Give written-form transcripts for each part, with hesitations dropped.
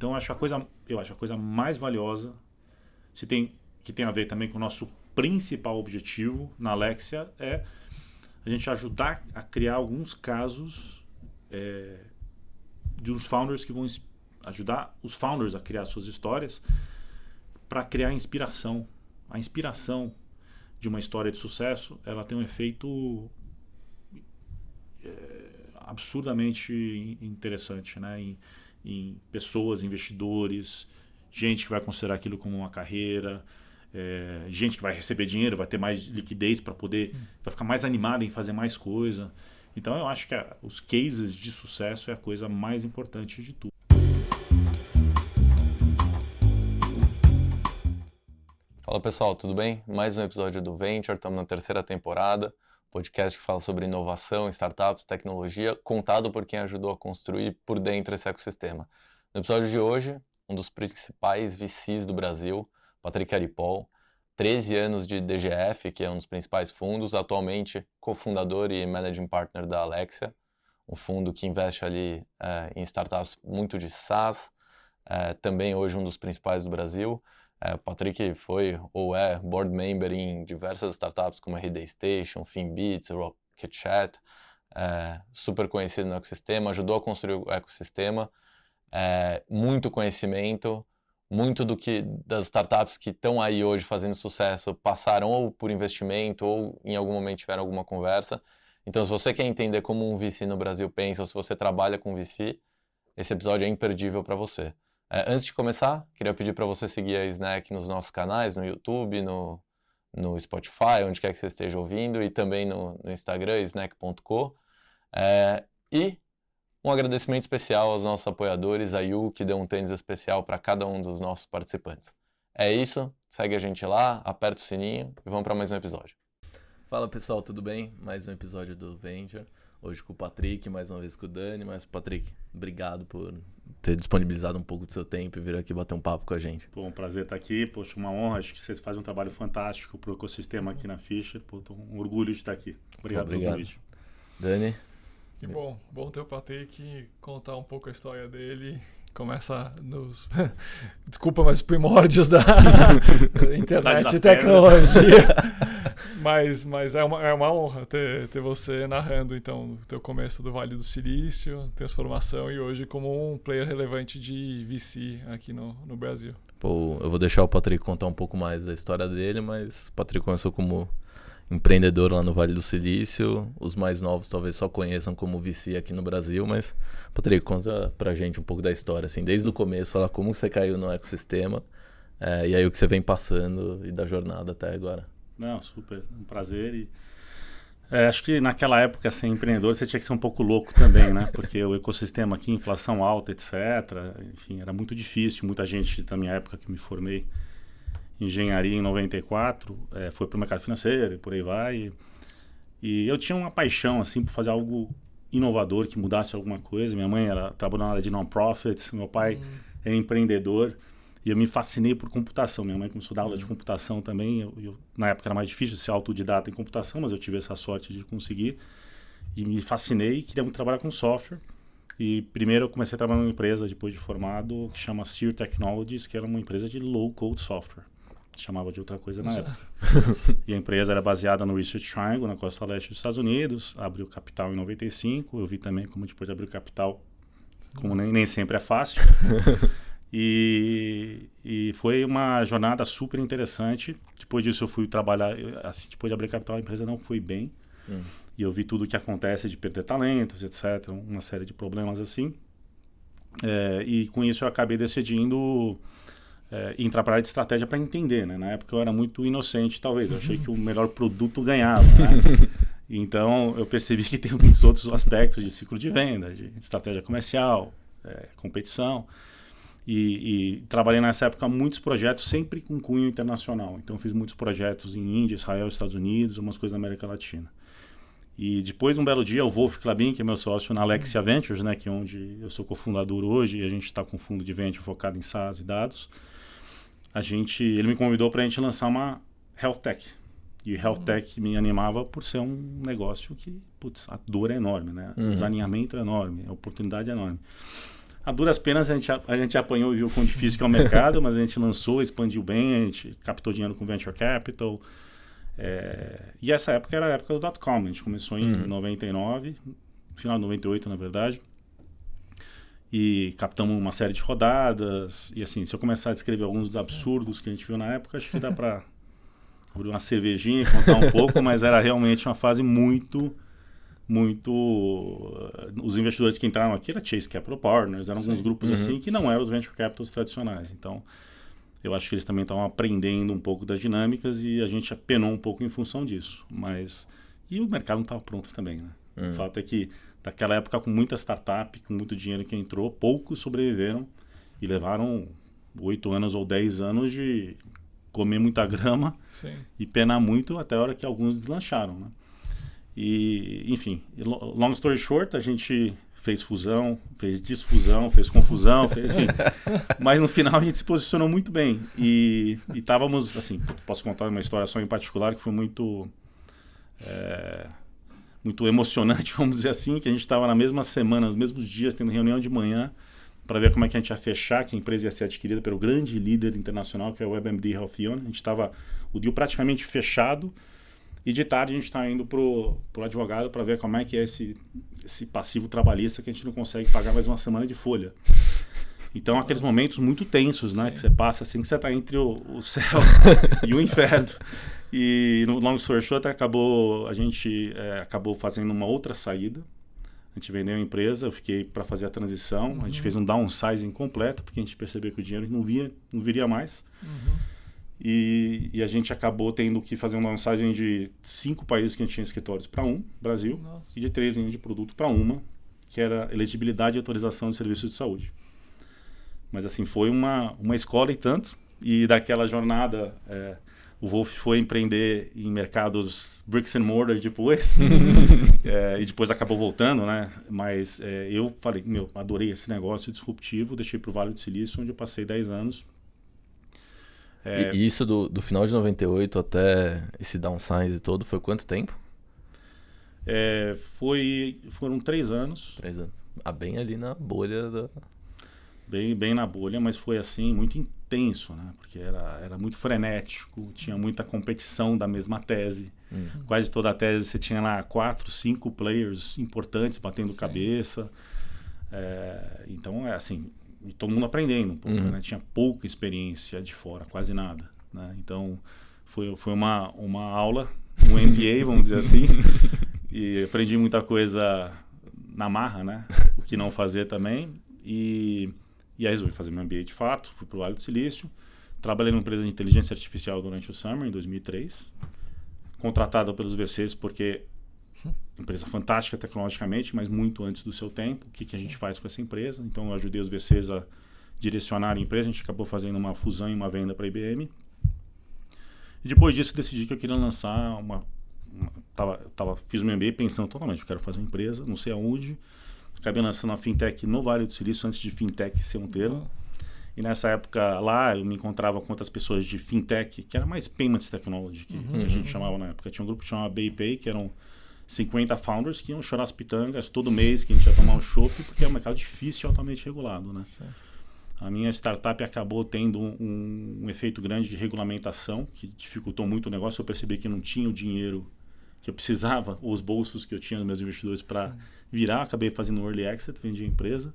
Então eu acho a coisa mais valiosa, que tem a ver também com o nosso principal objetivo na Alexia, é a gente ajudar a criar alguns casos de uns founders que vão ajudar os founders a criar suas histórias para criar inspiração. A inspiração de uma história de sucesso, ela tem um efeito absurdamente interessante, né? Em pessoas, investidores, gente que vai considerar aquilo como uma carreira, gente que vai receber dinheiro, vai ter mais liquidez para poder, vai ficar mais animada em fazer mais coisa. Então eu acho que os cases de sucesso é a coisa mais importante de tudo. Fala pessoal, tudo bem? Mais um episódio do Venture, estamos na 3ª temporada, podcast que fala sobre inovação, startups, tecnologia, contado por quem ajudou a construir por dentro esse ecossistema. No episódio de hoje, um dos principais VCs do Brasil, Patrick Aripol, 13 anos de DGF, que é um dos principais fundos, atualmente cofundador e managing partner da Alexia, um fundo que investe ali em startups muito de SaaS, também hoje um dos principais do Brasil. O Patrick foi ou é board member em diversas startups como a RD Station, Finbits, Rocket Chat, super conhecido no ecossistema, ajudou a construir o ecossistema, muito conhecimento, muito das startups que estão aí hoje fazendo sucesso passaram ou por investimento ou em algum momento tiveram alguma conversa. Então, se você quer entender como um VC no Brasil pensa ou se você trabalha com VC, esse episódio é imperdível para você. Antes de começar, queria pedir para você seguir a Snack nos nossos canais, no YouTube, no Spotify, onde quer que você esteja ouvindo, e também no Instagram, snack.co. E um agradecimento especial aos nossos apoiadores, a Yu, que deu um tênis especial para cada um dos nossos participantes. É isso, segue a gente lá, aperta o sininho e vamos para mais um episódio. Fala pessoal, tudo bem? Mais um episódio do Venture. Hoje com o Patrick, mais uma vez com o Dani. Mas, Patrick, obrigado por ter disponibilizado um pouco do seu tempo e vir aqui bater um papo com a gente. Pô, um prazer estar aqui. Poxa, uma honra. Acho que vocês fazem um trabalho fantástico para o ecossistema aqui na Fisher. Pô, tô um orgulho de estar aqui. Obrigado pelo convite. Dani? Que bom. Bom ter o Patrick, contar um pouco a história dele. Começa nos... Desculpa, mas primórdios da internet e tecnologia. Mas é uma honra ter você narrando, então, o teu começo do Vale do Silício, transformação e hoje como um player relevante de VC aqui no Brasil. Pô, eu vou deixar o Patrick contar um pouco mais da história dele, mas o Patrick começou como empreendedor lá no Vale do Silício. Os mais novos talvez só conheçam como VC aqui no Brasil, mas Patrick, conta pra gente um pouco da história, assim, desde o começo, fala como você caiu no ecossistema e aí o que você vem passando e da jornada até agora. Não, super, um prazer. E acho que naquela época, ser empreendedor, você tinha que ser um pouco louco também, né? Porque o ecossistema aqui, inflação alta, etc. Enfim, era muito difícil. Muita gente da minha época que me formei em engenharia em 94, foi para o mercado financeiro e por aí vai. E eu tinha uma paixão, assim, por fazer algo inovador, que mudasse alguma coisa. Minha mãe trabalhava na área de non-profits, meu pai era empreendedor. E eu me fascinei por computação. Minha mãe começou a dar aula de computação também. Eu, na época era mais difícil ser autodidata em computação, mas eu tive essa sorte de conseguir. E me fascinei e queria muito trabalhar com software. E primeiro eu comecei a trabalhar numa empresa, depois de formado, que chama Sear Technologies, que era uma empresa de low-code software. Chamava de outra coisa na época. E a empresa era baseada no Research Triangle, na costa leste dos Estados Unidos. Abriu capital em 95. Eu vi também como depois de abrir capital, como nem sempre é fácil. E foi uma jornada super interessante. Depois disso eu fui trabalhar, assim, depois de abrir capital a empresa não foi bem. E eu vi tudo o que acontece de perder talentos, etc. Uma série de problemas assim. E com isso eu acabei decidindo entrar para a área de estratégia para entender, né? Na época eu era muito inocente, talvez. Eu achei que o melhor produto ganhava, né? Então eu percebi que tem muitos outros aspectos de ciclo de venda, de estratégia comercial, competição. E trabalhei nessa época muitos projetos, sempre com cunho internacional. Então fiz muitos projetos em Índia, Israel, Estados Unidos, umas coisas na América Latina. E depois, um belo dia, o Wolf Klabin, que é meu sócio na Alexia Ventures, né, que é onde eu sou cofundador hoje, e a gente está com um fundo de venture focado em SaaS e dados, ele me convidou para a gente lançar uma Health Tech. E Health Tech me animava por ser um negócio que, a dor é enorme, né? O desalinhamento é enorme, a oportunidade é enorme. A duras penas a gente apanhou e viu quão difícil que é o mercado, mas a gente lançou, expandiu bem, a gente captou dinheiro com Venture Capital. E essa época era a época do .com, a gente começou em 99, final de 98 na verdade. E captamos uma série de rodadas. E assim, se eu começar a descrever alguns dos absurdos que a gente viu na época, acho que dá para abrir uma cervejinha e contar um pouco, mas era realmente uma fase muito... Os investidores que entraram aqui era Chase Capital Partners, eram alguns grupos assim que não eram os venture capitals tradicionais. Então, eu acho que eles também estavam aprendendo um pouco das dinâmicas e a gente apenou um pouco em função disso. E o mercado não estava pronto também, né? O fato é que, daquela época, com muita startup, com muito dinheiro que entrou, poucos sobreviveram e levaram 8 anos ou 10 anos de comer muita grama e penar muito até a hora que alguns deslancharam, né? E, enfim, long story short, a gente fez fusão, fez desfusão, fez confusão, enfim. Mas no final a gente se posicionou muito bem. E estávamos, assim, posso contar uma história só em particular que foi muito emocionante, vamos dizer assim, que a gente estava na mesma semana, nos mesmos dias, tendo reunião de manhã para ver como é que a gente ia fechar, que a empresa ia ser adquirida pelo grande líder internacional, que é o WebMD Healthion. A gente estava o deal praticamente fechado. E de tarde a gente está indo pro advogado para ver como é que é esse passivo trabalhista que a gente não consegue pagar mais uma semana de folha. Então, aqueles momentos muito tensos, né? Que você passa assim, que você está entre o céu e o inferno. E no long story short, a gente acabou fazendo uma outra saída. A gente vendeu a empresa, eu fiquei para fazer a transição. A gente fez um downsizing completo, porque a gente percebeu que o dinheiro não viria mais. E a gente acabou tendo que fazer uma downsizing de 5 países que a gente tinha escritórios para Brasil, e de 3 linhas de produto para uma, que era elegibilidade e autorização de serviços de saúde. Mas assim, foi uma escola e tanto. E daquela jornada, o Wolf foi empreender em mercados bricks and mortar depois. E depois acabou voltando, né? Mas eu falei, adorei esse negócio disruptivo, deixei para o Vale do Silício, onde eu passei 10 anos. E isso do final de 98 até esse downsize todo, foi quanto tempo? Foram 3 anos. 3 anos. Bem ali na bolha da... Bem na bolha, mas foi assim, muito intenso, né? Porque era muito frenético, tinha muita competição da mesma tese. Quase toda a tese você tinha lá 4, 5 players importantes batendo cabeça. Então, assim... E todo mundo aprendendo um pouco, né? Tinha pouca experiência de fora, quase nada, né? Então, foi uma aula, um MBA, vamos dizer assim. E aprendi muita coisa na marra, né? O que não fazer também. E aí resolvi fazer meu MBA de fato, fui para o Vale do Silício. Trabalhei numa empresa de inteligência artificial durante o Summer, em 2003. Contratado pelos VCs porque... Empresa fantástica tecnologicamente, mas muito antes do seu tempo. O que a gente faz com essa empresa? Então, eu ajudei os VCs a direcionar a empresa. A gente acabou fazendo uma fusão e uma venda para a IBM. E depois disso, decidi que eu queria lançar fiz o meu MBA pensando totalmente, eu quero fazer uma empresa, não sei aonde. Acabei lançando uma fintech no Vale do Silício, antes de fintech ser um termo. E nessa época lá, eu me encontrava com outras pessoas de fintech, que era mais payments technology, que a gente chamava na época. Tinha um grupo que chamava BayPay, que eram 50 founders que iam chorar as pitangas todo mês, que a gente ia tomar um chopp, porque é um mercado difícil e altamente regulado, né? A minha startup acabou tendo um efeito grande de regulamentação, que dificultou muito o negócio. Eu percebi que não tinha o dinheiro que eu precisava, ou os bolsos que eu tinha dos meus investidores para virar. Acabei fazendo um early exit, vendi a empresa.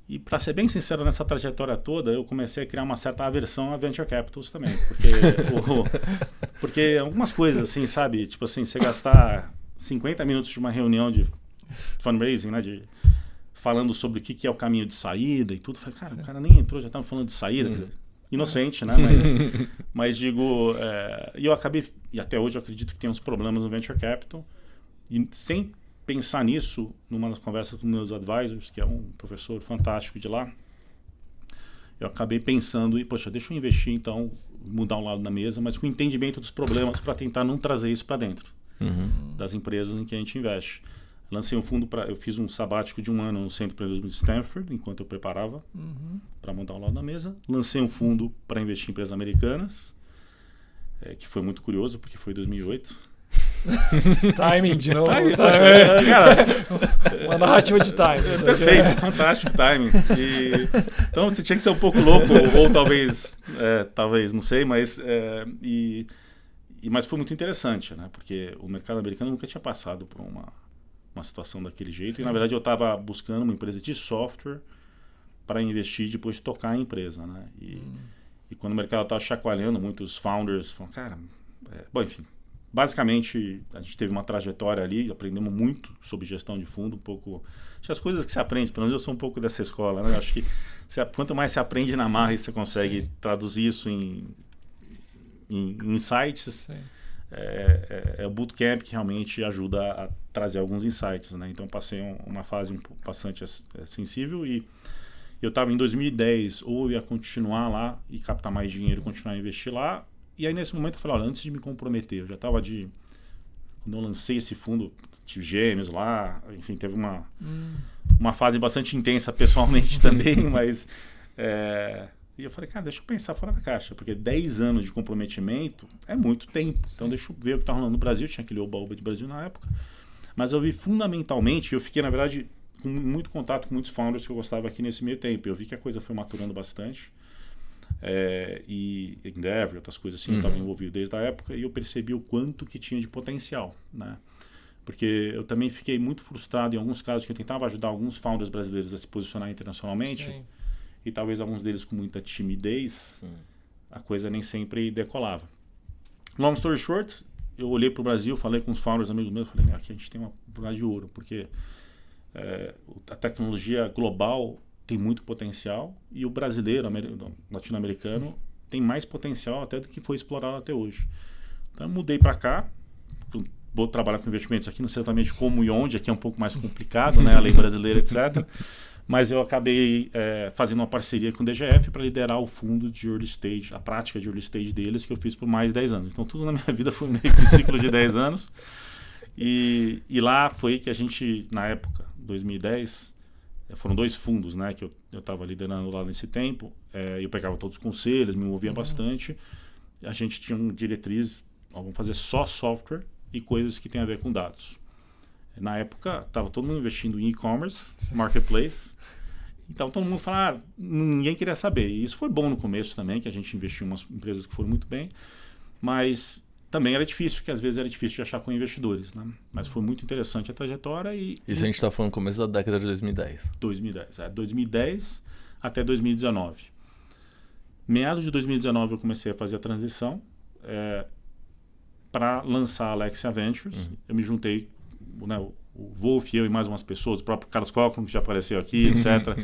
E, para ser bem sincero, nessa trajetória toda, eu comecei a criar uma certa aversão a venture capitals também. Porque algumas coisas, assim, sabe? Tipo assim, você gastar 50 minutos de uma reunião de fundraising, né? Falando sobre o que é o caminho de saída e tudo. Falei, cara, o cara nem entrou, já estava falando de saída. Quer dizer, inocente, né? Mas digo... E eu acabei... E até hoje eu acredito que tem uns problemas no venture capital. E sem... pensar nisso, numa das conversas com meus advisors, que é um professor fantástico de lá, eu acabei pensando, poxa, deixa eu investir então, mudar um lado da mesa, mas com entendimento dos problemas para tentar não trazer isso para dentro das empresas em que a gente investe. Lancei um fundo, eu fiz um sabático de 1 ano no Centro de Empreendedorismo de Stanford, enquanto eu preparava para montar um lado da mesa. Lancei um fundo para investir em empresas americanas, que foi muito curioso, porque foi em 2008. Timing de novo. Timing, cara, uma narrativa de timing. Perfeito, fantástico timing. Então você tinha que ser um pouco louco, ou talvez, não sei, mas foi muito interessante, né? Porque o mercado americano nunca tinha passado por uma situação daquele jeito. Sim. E na verdade eu estava buscando uma empresa de software para investir e depois tocar a empresa, né? E quando o mercado estava chacoalhando, muitos founders falaram, cara, bom, enfim, basicamente a gente teve uma trajetória ali, aprendemos muito sobre gestão de fundo, um pouco, acho que as coisas que você aprende, pelo menos eu sou um pouco dessa escola, né? Acho que quanto mais você aprende na marra e você consegue Sim. traduzir isso em insights, é o bootcamp que realmente ajuda a trazer alguns insights, né? Então passei uma fase bastante sensível e eu estava em 2010, ou eu ia continuar lá e captar mais dinheiro, continuar a investir lá. E aí nesse momento eu falei, olha, antes de me comprometer, eu já estava quando eu lancei esse fundo, tive gêmeos lá, enfim, teve uma fase bastante intensa pessoalmente também, mas e eu falei, cara, deixa eu pensar fora da caixa, porque 10 anos de comprometimento é muito tempo. Então deixa eu ver o que está rolando no Brasil, tinha aquele Oba-Oba de Brasil na época, mas eu vi fundamentalmente, eu fiquei na verdade com muito contato com muitos founders que eu gostava aqui nesse meio tempo, eu vi que a coisa foi maturando bastante, e Endeavor, outras coisas assim, eu estava envolvido desde a época, e eu percebi o quanto que tinha de potencial, né? Porque eu também fiquei muito frustrado em alguns casos que eu tentava ajudar alguns founders brasileiros a se posicionar internacionalmente. Sim. E talvez alguns deles com muita timidez, a coisa nem sempre decolava. Long story short, eu olhei para o Brasil, falei com os founders, amigos meus, falei, aqui a gente tem uma oportunidade de ouro, porque a tecnologia global tem muito potencial e o brasileiro, latino-americano, tem mais potencial até do que foi explorado até hoje. Então eu mudei para cá, vou trabalhar com investimentos aqui, não sei exatamente como e onde, aqui é um pouco mais complicado, né, a lei brasileira, etc., mas eu acabei fazendo uma parceria com o DGF para liderar o fundo de early stage, a prática de early stage deles, que eu fiz por mais de 10 anos. Então tudo na minha vida foi meio que um ciclo de 10 anos. E lá foi que a gente, na época, 2010, foram 2 fundos, né, que eu estava liderando lá nesse tempo. Eu pegava todos os conselhos, me envolvia bastante. A gente tinha uma diretriz, vamos fazer só software e coisas que tem a ver com dados. Na época, estava todo mundo investindo em e-commerce, marketplace. Então, todo mundo falava, ninguém queria saber. E isso foi bom no começo também, que a gente investiu em umas empresas que foram muito bem. Mas também era difícil, porque às vezes era difícil de achar com investidores, né? Mas foi muito interessante a trajetória. Isso a gente está falando no começo da década de 2010. 2010 até 2019. Meados de 2019 eu comecei a fazer a transição para lançar a Alexia Ventures. Eu me juntei, né, o Wolf, eu e mais umas pessoas, o próprio Carlos Cochran, que já apareceu aqui, etc.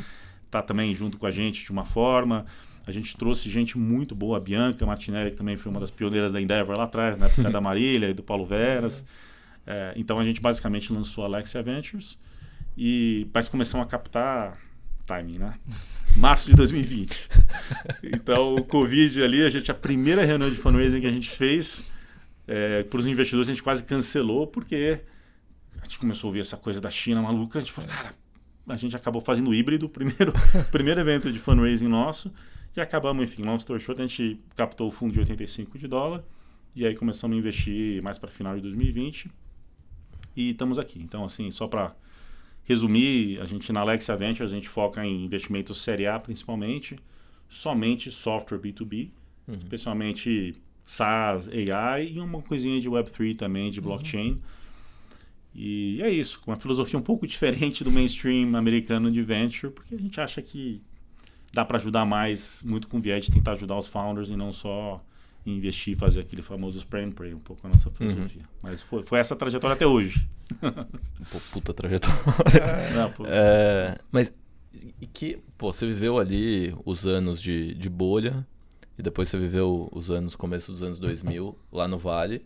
Está também junto com a gente de uma forma. A gente trouxe gente muito boa, a Bianca Martinelli, que também foi uma das pioneiras da Endeavor lá atrás, na época da Marília e do Paulo Veras. Então a gente basicamente lançou a Alexia Ventures, mas começamos a captar timing, né? Março de 2020. Então o Covid ali, a primeira reunião de fundraising que a gente fez, para os investidores a gente quase cancelou, porque a gente começou a ouvir essa coisa da China maluca, a gente falou, cara, a gente acabou fazendo híbrido, primeiro evento de fundraising nosso, e acabamos, enfim, long story short, a gente captou o fundo de $85, e aí começamos a investir mais para final de 2020, e estamos aqui. Então, assim, só para resumir, a gente na Alexia Ventures, a gente foca em investimentos série A principalmente, somente software B2B, especialmente SaaS, AI e uma coisinha de Web3 também, de blockchain. E é isso, com uma filosofia um pouco diferente do mainstream americano de venture, porque a gente acha que dá para ajudar mais, muito com viés de tentar ajudar os founders e não só investir e fazer aquele famoso spray and pray, um pouco a nossa filosofia. Mas foi essa trajetória até hoje. Puta trajetória. Mas você viveu ali os anos de bolha e depois você viveu os começo dos anos 2000 lá no Vale.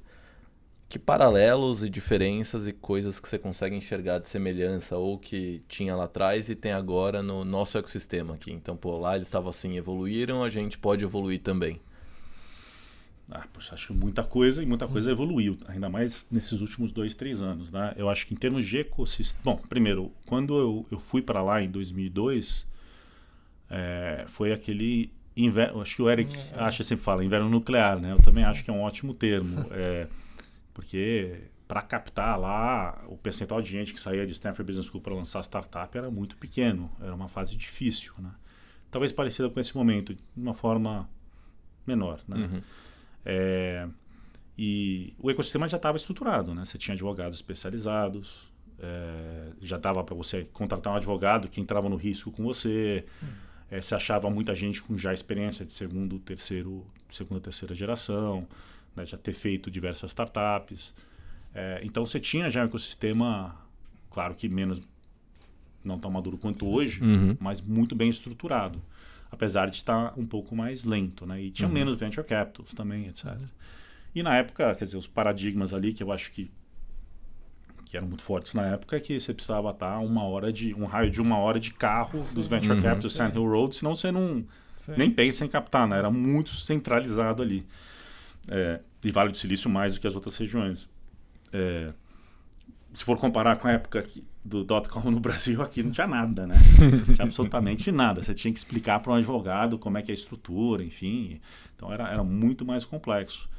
Que paralelos e diferenças e coisas que você consegue enxergar de semelhança ou que tinha lá atrás e tem agora no nosso ecossistema aqui? Então, lá eles estavam assim, evoluíram, a gente pode evoluir também. Poxa, acho muita coisa e muita coisa evoluiu, ainda mais nesses últimos 2-3 anos, né? Eu acho que em termos de ecossistema... Bom, primeiro, quando eu fui para lá em 2002, foi aquele inverno... Acho que o Eric sempre fala inverno nuclear, né? Eu também acho que é um ótimo termo. Porque para captar lá, o percentual de gente que saía de Stanford Business School para lançar startup era muito pequeno, era uma fase difícil, né? Talvez parecida com esse momento, de uma forma menor, né? E o ecossistema já estava estruturado, né? Você tinha advogados especializados, já dava para você contratar um advogado que entrava no risco com você, você achava muita gente com já experiência de segunda, terceira geração, né? Já ter feito diversas startups. Então você tinha já um ecossistema, claro que menos, não tão maduro quanto hoje, mas muito bem estruturado, apesar de estar um pouco mais lento, né? E tinha menos venture capitals também, etc. E na época, quer dizer, os paradigmas ali que eu acho que eram muito fortes na época, é que você precisava estar um raio de 1 hora de carro dos venture capitals Sand Hill Road, senão você nem pensa em captar, né? Era muito centralizado ali. E Vale do Silício mais do que as outras regiões. Se for comparar com a época do .com no Brasil, aqui não tinha nada, né? Não tinha absolutamente nada. Você tinha que explicar para um advogado como é que é a estrutura, enfim. Então era muito mais complexo.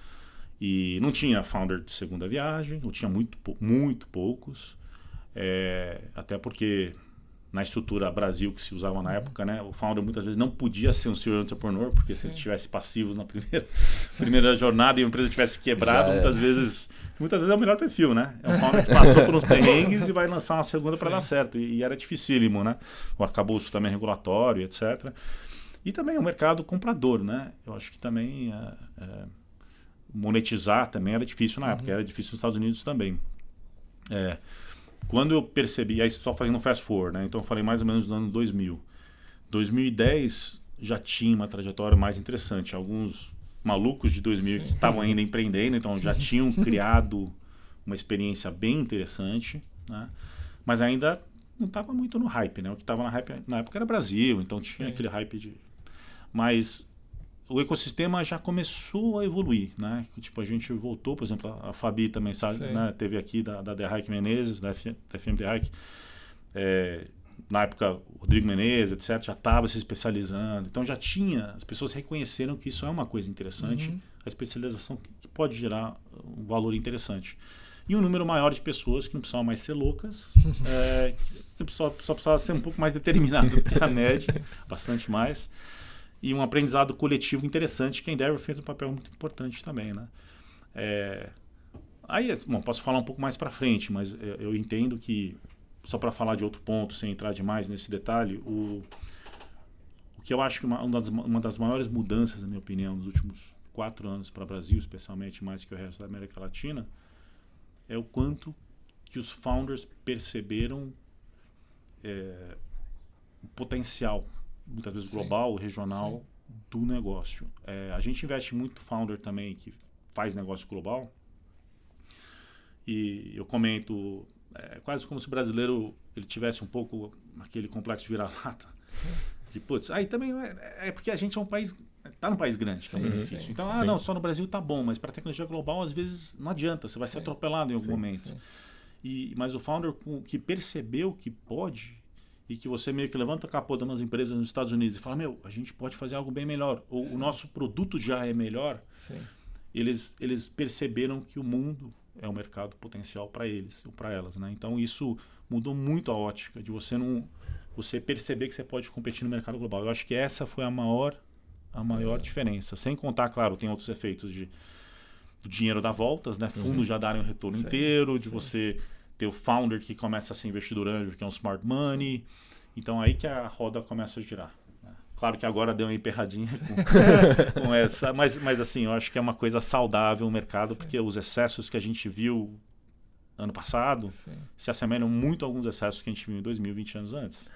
E não tinha founder de segunda viagem, ou tinha muito poucos. Até porque na estrutura Brasil que se usava na época, né, o founder muitas vezes não podia ser um serial entrepreneur, porque se ele tivesse passivos na primeira jornada e a empresa tivesse quebrado, muitas vezes é o melhor perfil, né? É um founder que passou por uns perrengues e vai lançar uma segunda para dar certo. E era dificílimo, né? O arcabouço também regulatório, etc. E também o mercado comprador, né? Eu acho que também monetizar também era difícil na época, era difícil nos Estados Unidos também. Quando eu percebi, aí estou fazendo um fast forward, né? Então eu falei mais ou menos no ano 2000. 2010 já tinha uma trajetória mais interessante. Alguns malucos de 2000 que estavam ainda empreendendo, então já tinham criado uma experiência bem interessante, né? Mas ainda não estava muito no hype, né? O que estava na época era Brasil, então tinha aquele hype de... Mas o ecossistema já começou a evoluir, né? Tipo, a gente voltou, por exemplo, a Fabi também sabe, né? Teve aqui da The Hike Menezes, da FM The Hike. Na época, o Rodrigo Menezes, etc., já estava se especializando. Então já tinha, as pessoas reconheceram que isso é uma coisa interessante, a especialização que pode gerar um valor interessante. E um número maior de pessoas que não precisavam mais ser loucas, que só precisava ser um pouco mais determinado do que a média, bastante mais. E um aprendizado coletivo interessante, que a Endeavor fez um papel muito importante também, né? Aí, bom, posso falar um pouco mais para frente, mas eu entendo que, só para falar de outro ponto, sem entrar demais nesse detalhe, o que eu acho que uma das maiores mudanças, na minha opinião, nos últimos 4 anos para o Brasil, especialmente mais que o resto da América Latina, é o quanto que os founders perceberam o potencial, muitas vezes global, regional, do negócio. A gente investe muito founder também que faz negócio global, e eu comento quase como se o brasileiro ele tivesse um pouco aquele complexo de vira-lata, de putz, aí também é porque a gente é um país, está num país grande, então não, só no Brasil tá bom, mas para tecnologia global às vezes não adianta, você vai ser atropelado em algum momento. Mas o founder que percebeu que pode, e que você meio que levanta a capota nas empresas nos Estados Unidos e fala, a gente pode fazer algo bem melhor, ou o nosso produto já é melhor, eles perceberam que o mundo é um mercado potencial para eles, ou para elas, né? Então isso mudou muito a ótica de você perceber que você pode competir no mercado global. Eu acho que essa foi a maior diferença. Sem contar, claro, tem outros efeitos do dinheiro dar voltas, né? Fundos já darem o retorno inteiro, de você ter o founder que começa a ser investidor anjo, que é um smart money. Então aí que a roda começa a girar. Claro que agora deu uma emperradinha com essa, mas assim, eu acho que é uma coisa saudável o mercado, porque os excessos que a gente viu ano passado se assemelham muito a alguns excessos que a gente viu em 2020 anos antes.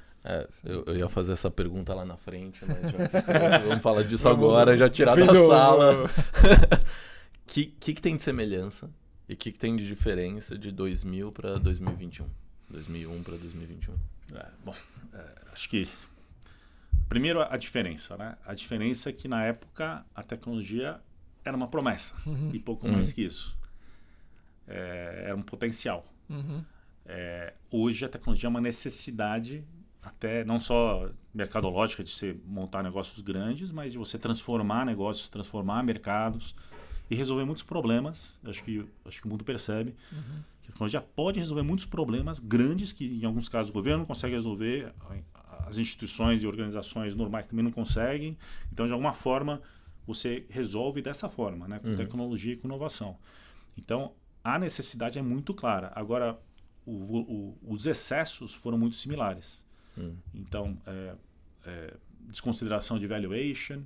Eu ia fazer essa pergunta lá na frente, mas já vamos falar disso agora, já tirar da sala. Que tem de semelhança e que tem de diferença de 2000 para 2021? 2001 para 2021? Acho que primeiro a diferença, né? A diferença é que na época a tecnologia era uma promessa e pouco mais que isso. Era um potencial. Hoje a tecnologia é uma necessidade, até não só mercadológica de você montar negócios grandes, mas de você transformar negócios, transformar mercados. e resolver muitos problemas. Acho que o mundo percebe que a tecnologia pode resolver muitos problemas grandes que, em alguns casos, o governo não consegue resolver, as instituições e organizações normais também não conseguem. Então, de alguma forma, você resolve dessa forma, né? Com tecnologia e com inovação. Então, a necessidade é muito clara. Agora, os excessos foram muito similares. Então, desconsideração de valuation.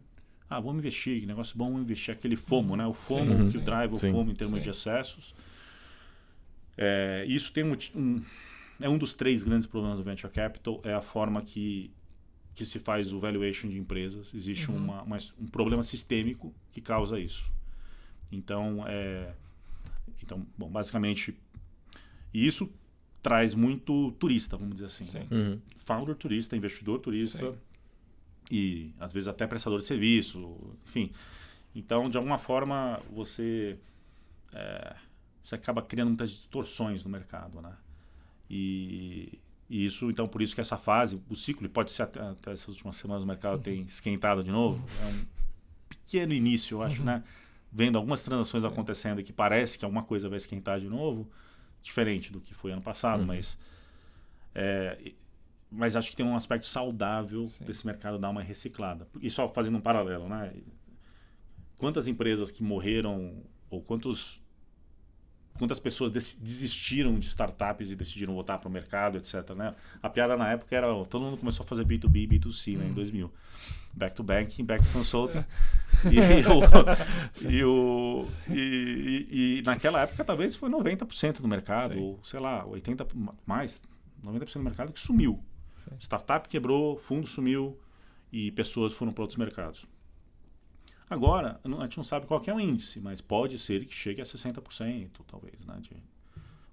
Vamos investir, que negócio bom, vamos investir. Aquele FOMO, né? O FOMO que drive o FOMO em termos de excessos. Isso tem é um dos 3 grandes problemas do Venture Capital, é a forma que se faz o valuation de empresas. Existe um problema sistêmico que causa isso. Então, bom, basicamente, isso traz muito turista, vamos dizer assim. Né? Founder turista, investidor turista e, às vezes, até prestador de serviço, enfim. Então, de alguma forma, você acaba criando muitas distorções no mercado, né? E isso, então, por isso que essa fase, o ciclo, pode ser até essas últimas semanas o mercado tem esquentado de novo. É um pequeno início, eu acho, né? Vendo algumas transações acontecendo que parece que alguma coisa vai esquentar de novo, diferente do que foi ano passado, mas acho que tem um aspecto saudável desse mercado dar uma reciclada. E só fazendo um paralelo, né? Quantas empresas que morreram ou quantas pessoas desistiram de startups e decidiram voltar para o mercado, etc. Né? A piada na época era todo mundo começou a fazer B2B e B2C, né, em 2000. Back to banking, back to consulting. E naquela época talvez foi 90% do mercado, ou sei lá, 80% mais, 90% do mercado que sumiu. Startup quebrou, fundo sumiu e pessoas foram para outros mercados. Agora, a gente não sabe qual que é o índice, mas pode ser que chegue a 60%, talvez, né,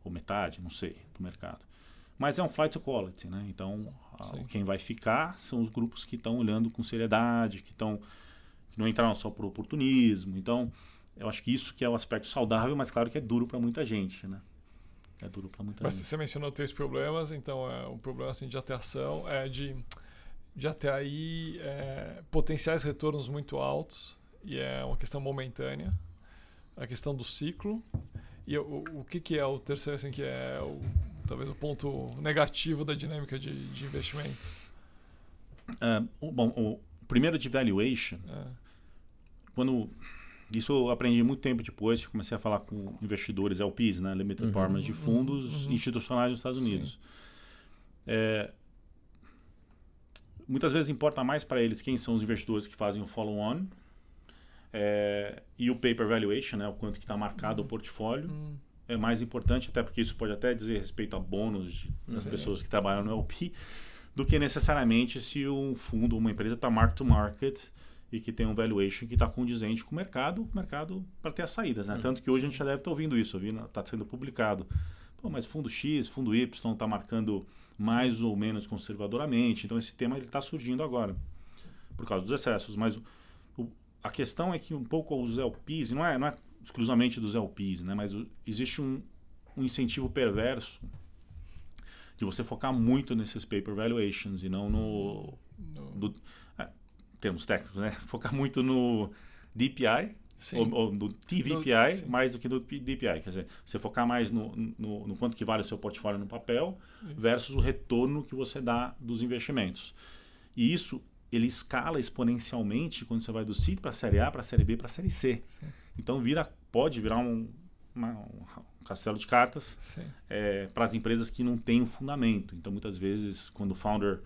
ou metade, não sei, do mercado. Mas é um flight to quality, né? Então, quem vai ficar são os grupos que estão olhando com seriedade, que não entraram só por oportunismo. Então, eu acho que isso que é o aspecto saudável, mas claro que é duro para muita gente, né? É duro para muita gente. Mas você mencionou 3 problemas, então é um problema assim, de atração, de até aí potenciais retornos muito altos, e é uma questão momentânea, a questão do ciclo, e o que é o terceiro, assim, que é talvez o ponto negativo da dinâmica de investimento? O primeiro de valuation, isso eu aprendi muito tempo depois que comecei a falar com investidores LPs, né, Limited Partners de fundos institucionais nos Estados Unidos. Muitas vezes importa mais para eles quem são os investidores que fazem o follow-on e o paper valuation, né, o quanto que está marcado o portfólio. É mais importante, até porque isso pode até dizer respeito a bônus das pessoas que trabalham no LP, do que necessariamente se um fundo, uma empresa está mark to market e que tem um valuation que está condizente com o mercado para ter as saídas, né? Tanto que hoje a gente já deve estar ouvindo isso, está sendo publicado. Mas fundo X, fundo Y está marcando mais ou menos conservadoramente, então esse tema está surgindo agora, por causa dos excessos. Mas a questão é que um pouco os LPs, não é exclusivamente dos LPs, né? Mas existe um incentivo perverso de você focar muito nesses paper valuations e não termos técnicos, né? Focar muito no DPI ou no TVPI mais do que no DPI. Quer dizer, você focar mais no quanto que vale o seu portfólio no papel versus o retorno que você dá dos investimentos. E isso, ele escala exponencialmente quando você vai do seed para a série A, para a série B, para a série C. Então pode virar um castelo de cartas para as empresas que não têm um fundamento. Então, muitas vezes, quando o founder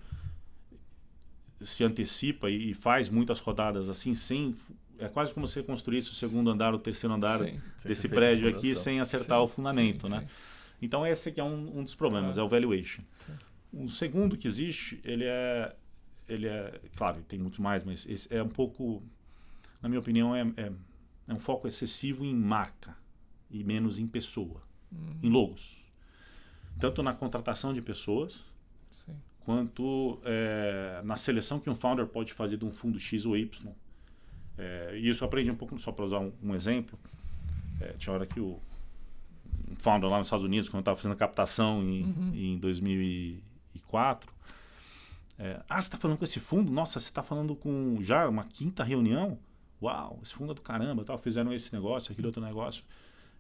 se antecipa e faz muitas rodadas assim, é quase como se você construísse o segundo andar, o terceiro andar desse prédio aqui sem acertar o fundamento, né? Então, esse aqui é um dos problemas, é o valuation. O segundo que existe, ele é claro, tem muito mais, mas esse é um pouco, na minha opinião, é um foco excessivo em marca e menos em pessoa, em logos. Tanto na contratação de pessoas, quanto na seleção que um founder pode fazer de um fundo X ou Y. E isso eu aprendi um pouco, só para usar um exemplo. Tinha hora que um founder lá nos Estados Unidos, quando eu estava fazendo a captação em 2004, você está falando com esse fundo? Nossa, você está falando com já uma 5ª reunião? uau, esse fundo é do caramba, tal, fizeram esse negócio, aquele outro negócio.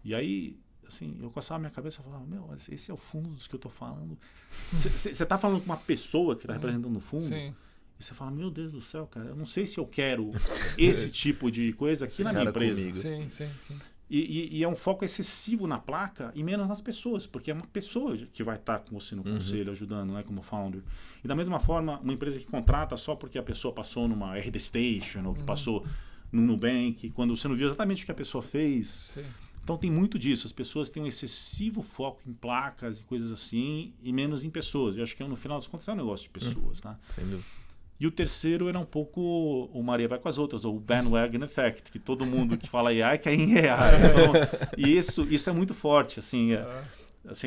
E aí, assim, eu coçava a minha cabeça e falava, meu, mas esse é o fundo dos que eu tô falando. Você tá falando com uma pessoa que tá representando o fundo? Sim. E você fala, meu Deus do céu, cara, eu não sei se eu quero esse tipo de coisa aqui na minha empresa. Comigo. Sim. E é um foco excessivo na placa e menos nas pessoas, porque é uma pessoa que vai estar com você no conselho, ajudando, né, como founder. E da mesma forma, uma empresa que contrata só porque a pessoa passou numa RD Station ou que passou no Nubank, quando você não viu exatamente o que a pessoa fez. Sim. Então tem muito disso. As pessoas têm um excessivo foco em placas e coisas assim e menos em pessoas. Eu acho que no final das contas é um negócio de pessoas, né? Sem dúvida. E o terceiro era um pouco o Maria vai com as outras, ou o bandwagon effect, que todo mundo que fala AI quer em AI. Então, e isso é muito forte. Assim,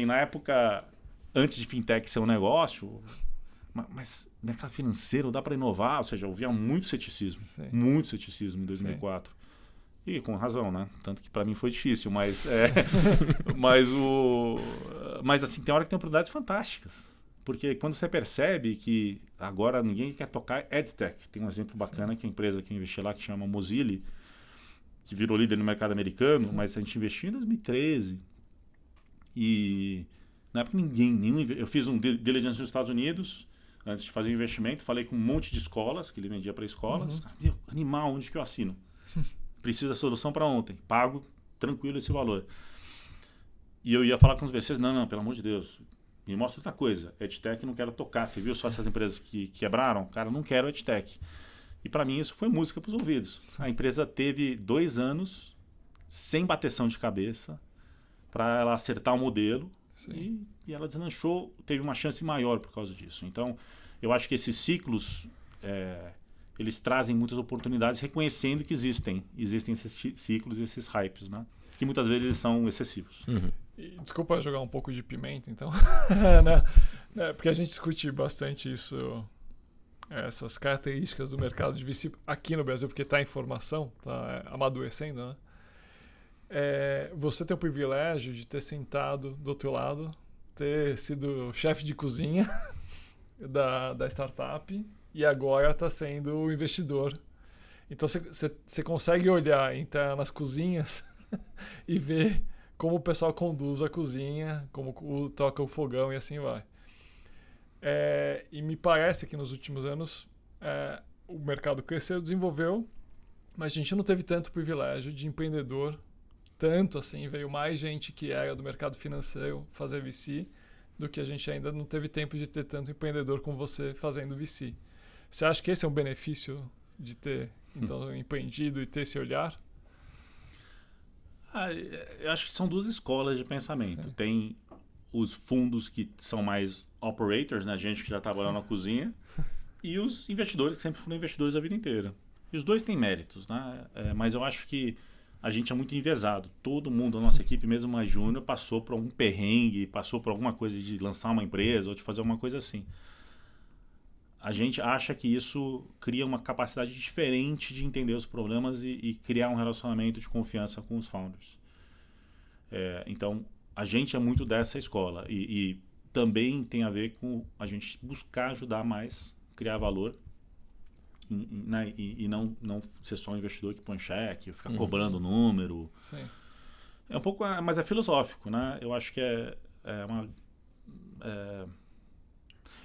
na época, antes de fintech ser um negócio, mas mercado financeiro dá para inovar? Ou seja, eu via muito ceticismo em 2004. Sim. E com razão, né? Tanto que para mim foi difícil, mas assim, tem hora que tem oportunidades fantásticas. Porque quando você percebe que agora ninguém quer tocar EdTech, tem um exemplo bacana que a empresa que eu investi lá, que chama Mozilla, que virou líder no mercado americano, mas a gente investiu em 2013. E na época eu fiz um diligence nos Estados Unidos, antes de fazer o investimento, falei com um monte de escolas, que ele vendia para escolas. Meu, animal, onde que eu assino? Preciso da solução para ontem, pago tranquilo esse valor. E eu ia falar com os VCs, não, pelo amor de Deus, me mostra outra coisa. EdTech não quero tocar. Você viu só essas empresas que quebraram? Cara, não quero EdTech. E para mim isso foi música para os ouvidos. A empresa teve 2 anos sem bateção de cabeça para ela acertar o modelo e ela deslanchou, teve uma chance maior por causa disso. Então, eu acho que esses ciclos, eles trazem muitas oportunidades, reconhecendo que existem esses ciclos, esses hypes, né? Que muitas vezes são excessivos. E, desculpa jogar um pouco de pimenta, então. Porque a gente discute bastante isso, essas características do mercado de VC aqui no Brasil, porque está em formação, está amadurecendo, né? Você tem o privilégio de ter sentado do outro lado, ter sido chefe de cozinha da startup e agora está sendo o investidor. Então você consegue olhar, entrar nas cozinhas e ver como o pessoal conduz a cozinha, como toca o fogão e assim vai. E me parece que nos últimos anos o mercado cresceu, desenvolveu, mas a gente não teve tanto privilégio de empreendedor, tanto assim, veio mais gente que era do mercado financeiro fazer VC, do que a gente ainda não teve tempo de ter tanto empreendedor como você fazendo VC. Você acha que esse é um benefício de ter então empreendido e ter esse olhar? Eu acho que são 2 escolas de pensamento. Tem os fundos que são mais operators, né? Gente que já trabalhou na cozinha, e os investidores que sempre foram investidores a vida inteira. E os 2 têm méritos, né? Mas eu acho que a gente é muito envezado. Todo mundo, a nossa equipe, mesmo mais júnior, passou por algum perrengue, passou por alguma coisa de lançar uma empresa ou de fazer alguma coisa assim. A gente acha que isso cria uma capacidade diferente de entender os problemas e criar um relacionamento de confiança com os founders. Então, a gente é muito dessa escola. E também tem a ver com a gente buscar ajudar mais, criar valor, e não ser só um investidor que põe cheque, ficar cobrando número. Sim. É um pouco, mas é filosófico, né? Eu acho que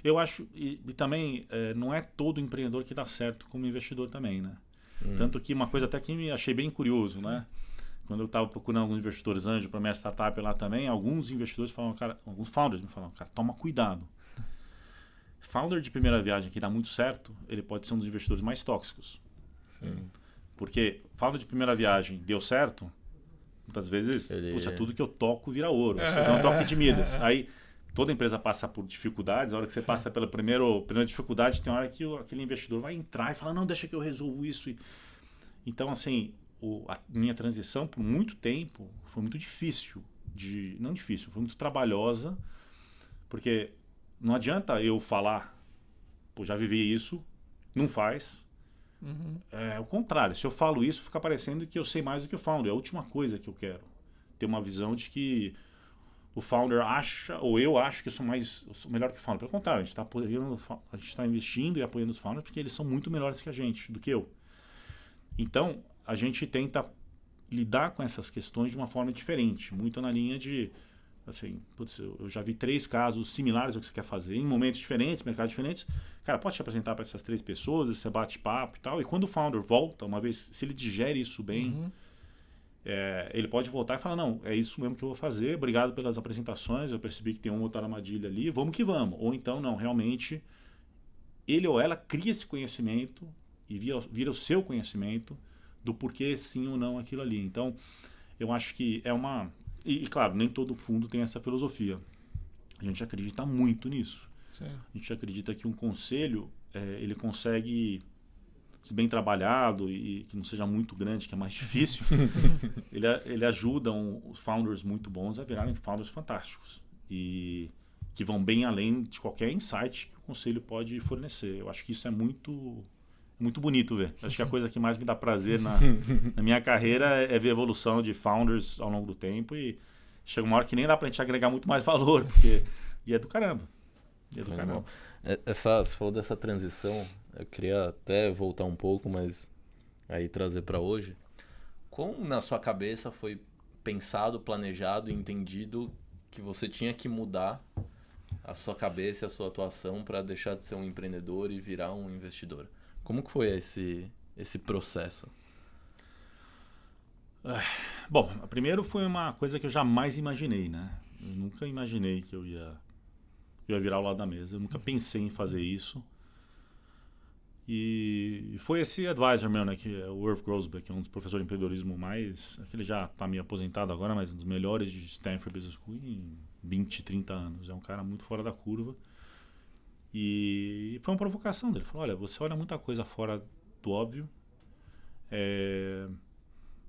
eu acho, e também não é todo empreendedor que dá certo como investidor também, né? Tanto que uma coisa até que me achei bem curioso, né? Quando eu estava procurando alguns investidores anjo para minha startup lá também, alguns investidores falavam, cara, alguns founders me falavam, cara, toma cuidado. Founder de primeira viagem que dá muito certo, ele pode ser um dos investidores mais tóxicos. Sim. Porque founder de primeira viagem deu certo, muitas vezes, puxa, tudo que eu toco vira ouro. Então, um toque de Midas. Aí, toda empresa passa por dificuldades. A hora que você passa pela primeira dificuldade, tem hora que aquele investidor vai entrar e falar, não, deixa que eu resolvo isso. Então, assim, a minha transição, por muito tempo, foi muito difícil. Não difícil, foi muito trabalhosa, porque não adianta eu falar, pô, já vivi isso, não faz. É o contrário, se eu falo isso, fica parecendo que eu sei mais do que o founder. É a última coisa que eu quero. Ter uma visão de que o founder acha, ou eu acho que eu sou melhor que o founder. Pelo contrário, a gente está investindo e apoiando os founders porque eles são muito melhores que a gente, do que eu. Então, a gente tenta lidar com essas questões de uma forma diferente, muito na linha de, assim, putz, eu já vi 3 casos similares ao que você quer fazer, em momentos diferentes, mercados diferentes. Cara, pode te apresentar para essas 3 pessoas, você bate papo e tal, e quando o founder volta, uma vez, se ele digere isso bem, ele pode voltar e falar, não, é isso mesmo que eu vou fazer, obrigado pelas apresentações, eu percebi que tem uma outra armadilha ali, vamos que vamos. Ou então, não, realmente, ele ou ela cria esse conhecimento e vira o seu conhecimento do porquê sim ou não aquilo ali. Então, eu acho que é uma... E claro, nem todo fundo tem essa filosofia. A gente acredita muito nisso. Sim. A gente acredita que um conselho, ele consegue, se bem trabalhado e que não seja muito grande, que é mais difícil, ele ajuda os founders muito bons a virarem founders fantásticos. E que vão bem além de qualquer insight que o conselho pode fornecer. Eu acho que isso é muito bonito ver. Acho que a coisa que mais me dá prazer na minha carreira é ver a evolução de founders ao longo do tempo, e chega uma hora que nem dá pra gente agregar muito mais valor, porque é do caramba. Você falou dessa transição, eu queria até voltar um pouco, mas aí trazer para hoje. Como na sua cabeça foi pensado, planejado e entendido que você tinha que mudar a sua cabeça e a sua atuação para deixar de ser um empreendedor e virar um investidor? Como que foi esse processo? Bom, primeiro foi uma coisa que eu jamais imaginei, né? Eu nunca imaginei que eu ia virar ao lado da mesa. Eu nunca pensei em fazer isso. E foi esse advisor meu, né? Que é o Irv Grousbeck, que é um dos professores de empreendedorismo mais... Ele já está meio aposentado agora, mas um dos melhores de Stanford Business School em 20, 30 anos. É um cara muito fora da curva. E foi uma provocação dele. Ele falou, olha, você olha muita coisa fora do óbvio.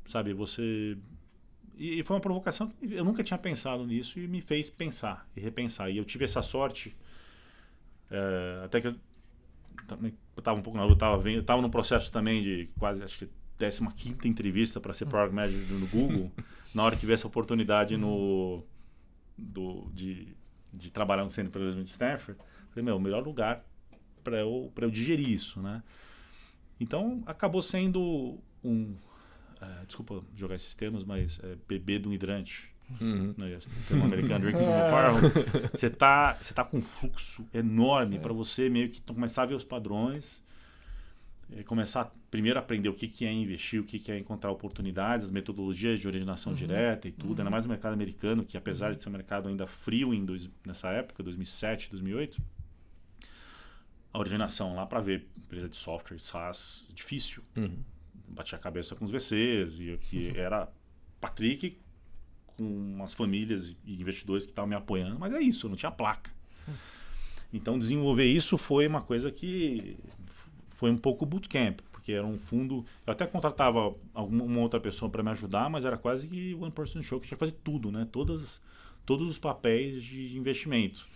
Sabe, você... E foi uma provocação que eu nunca tinha pensado nisso e me fez pensar e repensar. E eu tive essa sorte, até que eu estava um pouco na luta, eu estava num processo também de quase, acho que 15ª entrevista para ser Product Manager no Google, na hora que veio essa oportunidade de trabalhar no Centro de Empreendedorismo de Stanford. Falei, o melhor lugar para eu digerir isso, né? Então, acabou sendo desculpa jogar esses termos, mas beber de um hidrante. Né? Tem um americano, drink from a fire. Você tá com um fluxo enorme para você meio que começar a ver os padrões, começar primeiro a aprender o que é investir, o que é encontrar oportunidades, as metodologias de originação direta e tudo, ainda mais no mercado americano, que apesar de ser um mercado ainda frio nessa época, 2007, 2008, a originação lá para ver empresa de software, SaaS, difícil. Bati a cabeça com os VCs, e que era Patrick com umas famílias e investidores que estavam me apoiando, mas é isso, eu não tinha placa. Então desenvolver isso foi uma coisa que foi um pouco bootcamp, porque era um fundo, eu até contratava uma outra pessoa para me ajudar, mas era quase que one person show, que tinha que fazer tudo, né? Todos os papéis de investimento,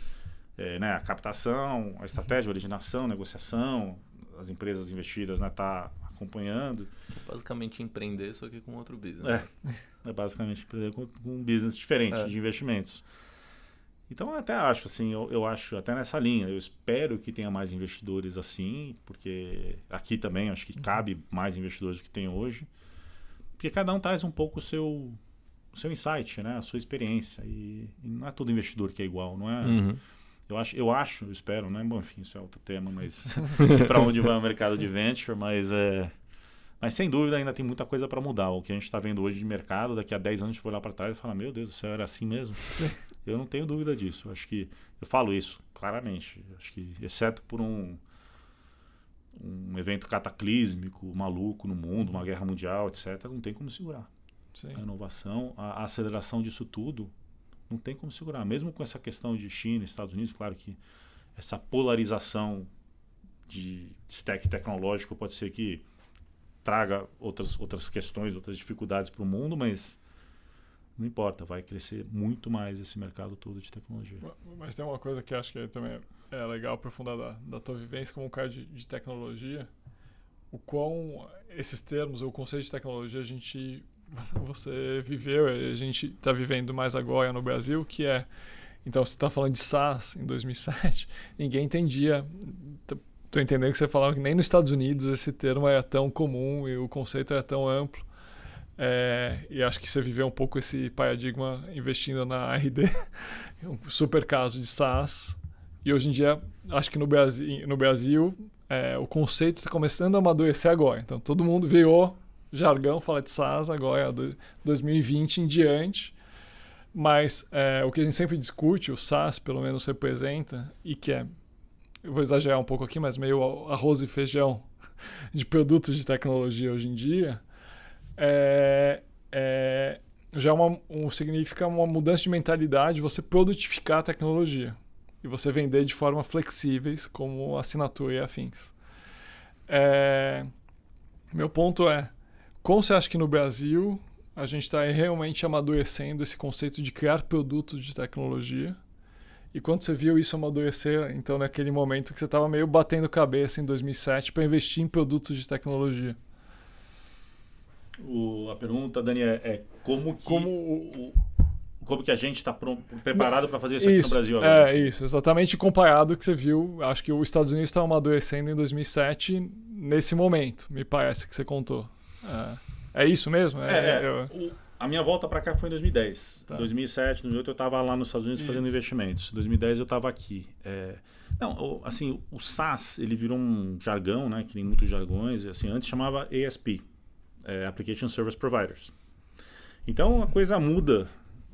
né? A captação, a estratégia, a originação, negociação, as empresas investidas, né? Tá acompanhando. É basicamente empreender, só que com outro business. É basicamente empreender com um business diferente de investimentos. Então, eu até acho, assim, eu acho até nessa linha. Eu espero que tenha mais investidores assim, porque aqui também acho que cabe mais investidores do que tem hoje. Porque cada um traz um pouco o seu insight, né? A sua experiência. E não é todo investidor que é igual, não é? Eu espero, né? Bom, enfim, isso é outro tema, mas para onde vai o mercado de venture, mas sem dúvida ainda tem muita coisa para mudar. O que a gente está vendo hoje de mercado, daqui a 10 anos a gente vai olhar para trás e falar, meu Deus do céu, era assim mesmo? Eu não tenho dúvida disso. Eu falo isso claramente. Acho que, exceto por um evento cataclísmico, maluco no mundo, uma guerra mundial, etc., não tem como segurar. Sim. A inovação, a aceleração disso tudo, não tem como segurar. Mesmo com essa questão de China, Estados Unidos, claro que essa polarização de stack tecnológico pode ser que traga outras questões, outras dificuldades para o mundo, mas não importa, vai crescer muito mais esse mercado todo de tecnologia. Mas tem uma coisa que acho que também é legal aprofundar da tua vivência como um cara de tecnologia, o quão esses termos, o conceito de tecnologia, você viveu, a gente está vivendo mais agora no Brasil, que então você está falando de SaaS em 2007, ninguém entendia Tô entendendo que você falava que nem nos Estados Unidos esse termo é tão comum e o conceito é tão amplo. E acho que você viveu um pouco esse paradigma investindo na RD, um super caso de SaaS. E hoje em dia, acho que no Brasil o conceito está começando a amadurecer agora. Então, todo mundo virou jargão, fala de SaaS agora, 2020 em diante. Mas o que a gente sempre discute, o SaaS pelo menos representa, e que eu vou exagerar um pouco aqui, mas meio arroz e feijão de produtos de tecnologia hoje em dia, já significa uma mudança de mentalidade, você produtificar a tecnologia e você vender de forma flexíveis, como assinatura e afins. Meu ponto como você acha que no Brasil a gente está realmente amadurecendo esse conceito de criar produtos de tecnologia? E quando você viu isso amadurecer, então naquele momento que você estava meio batendo cabeça em 2007 para investir em produtos de tecnologia? A pergunta, Dani, como que a gente está preparado para fazer isso aqui no Brasil agora? Isso, exatamente comparado que você viu. Acho que os Estados Unidos estão amadurecendo em 2007 nesse momento, me parece que você contou. É isso mesmo? A minha volta para cá foi em 2010. Tá. Em 2007, 2008 eu estava lá nos Estados Unidos fazendo investimentos. Em 2010 eu estava aqui. O SaaS ele virou um jargão, né? Que tem muitos jargões. Assim, antes chamava ASP, Application Service Providers. Então a coisa muda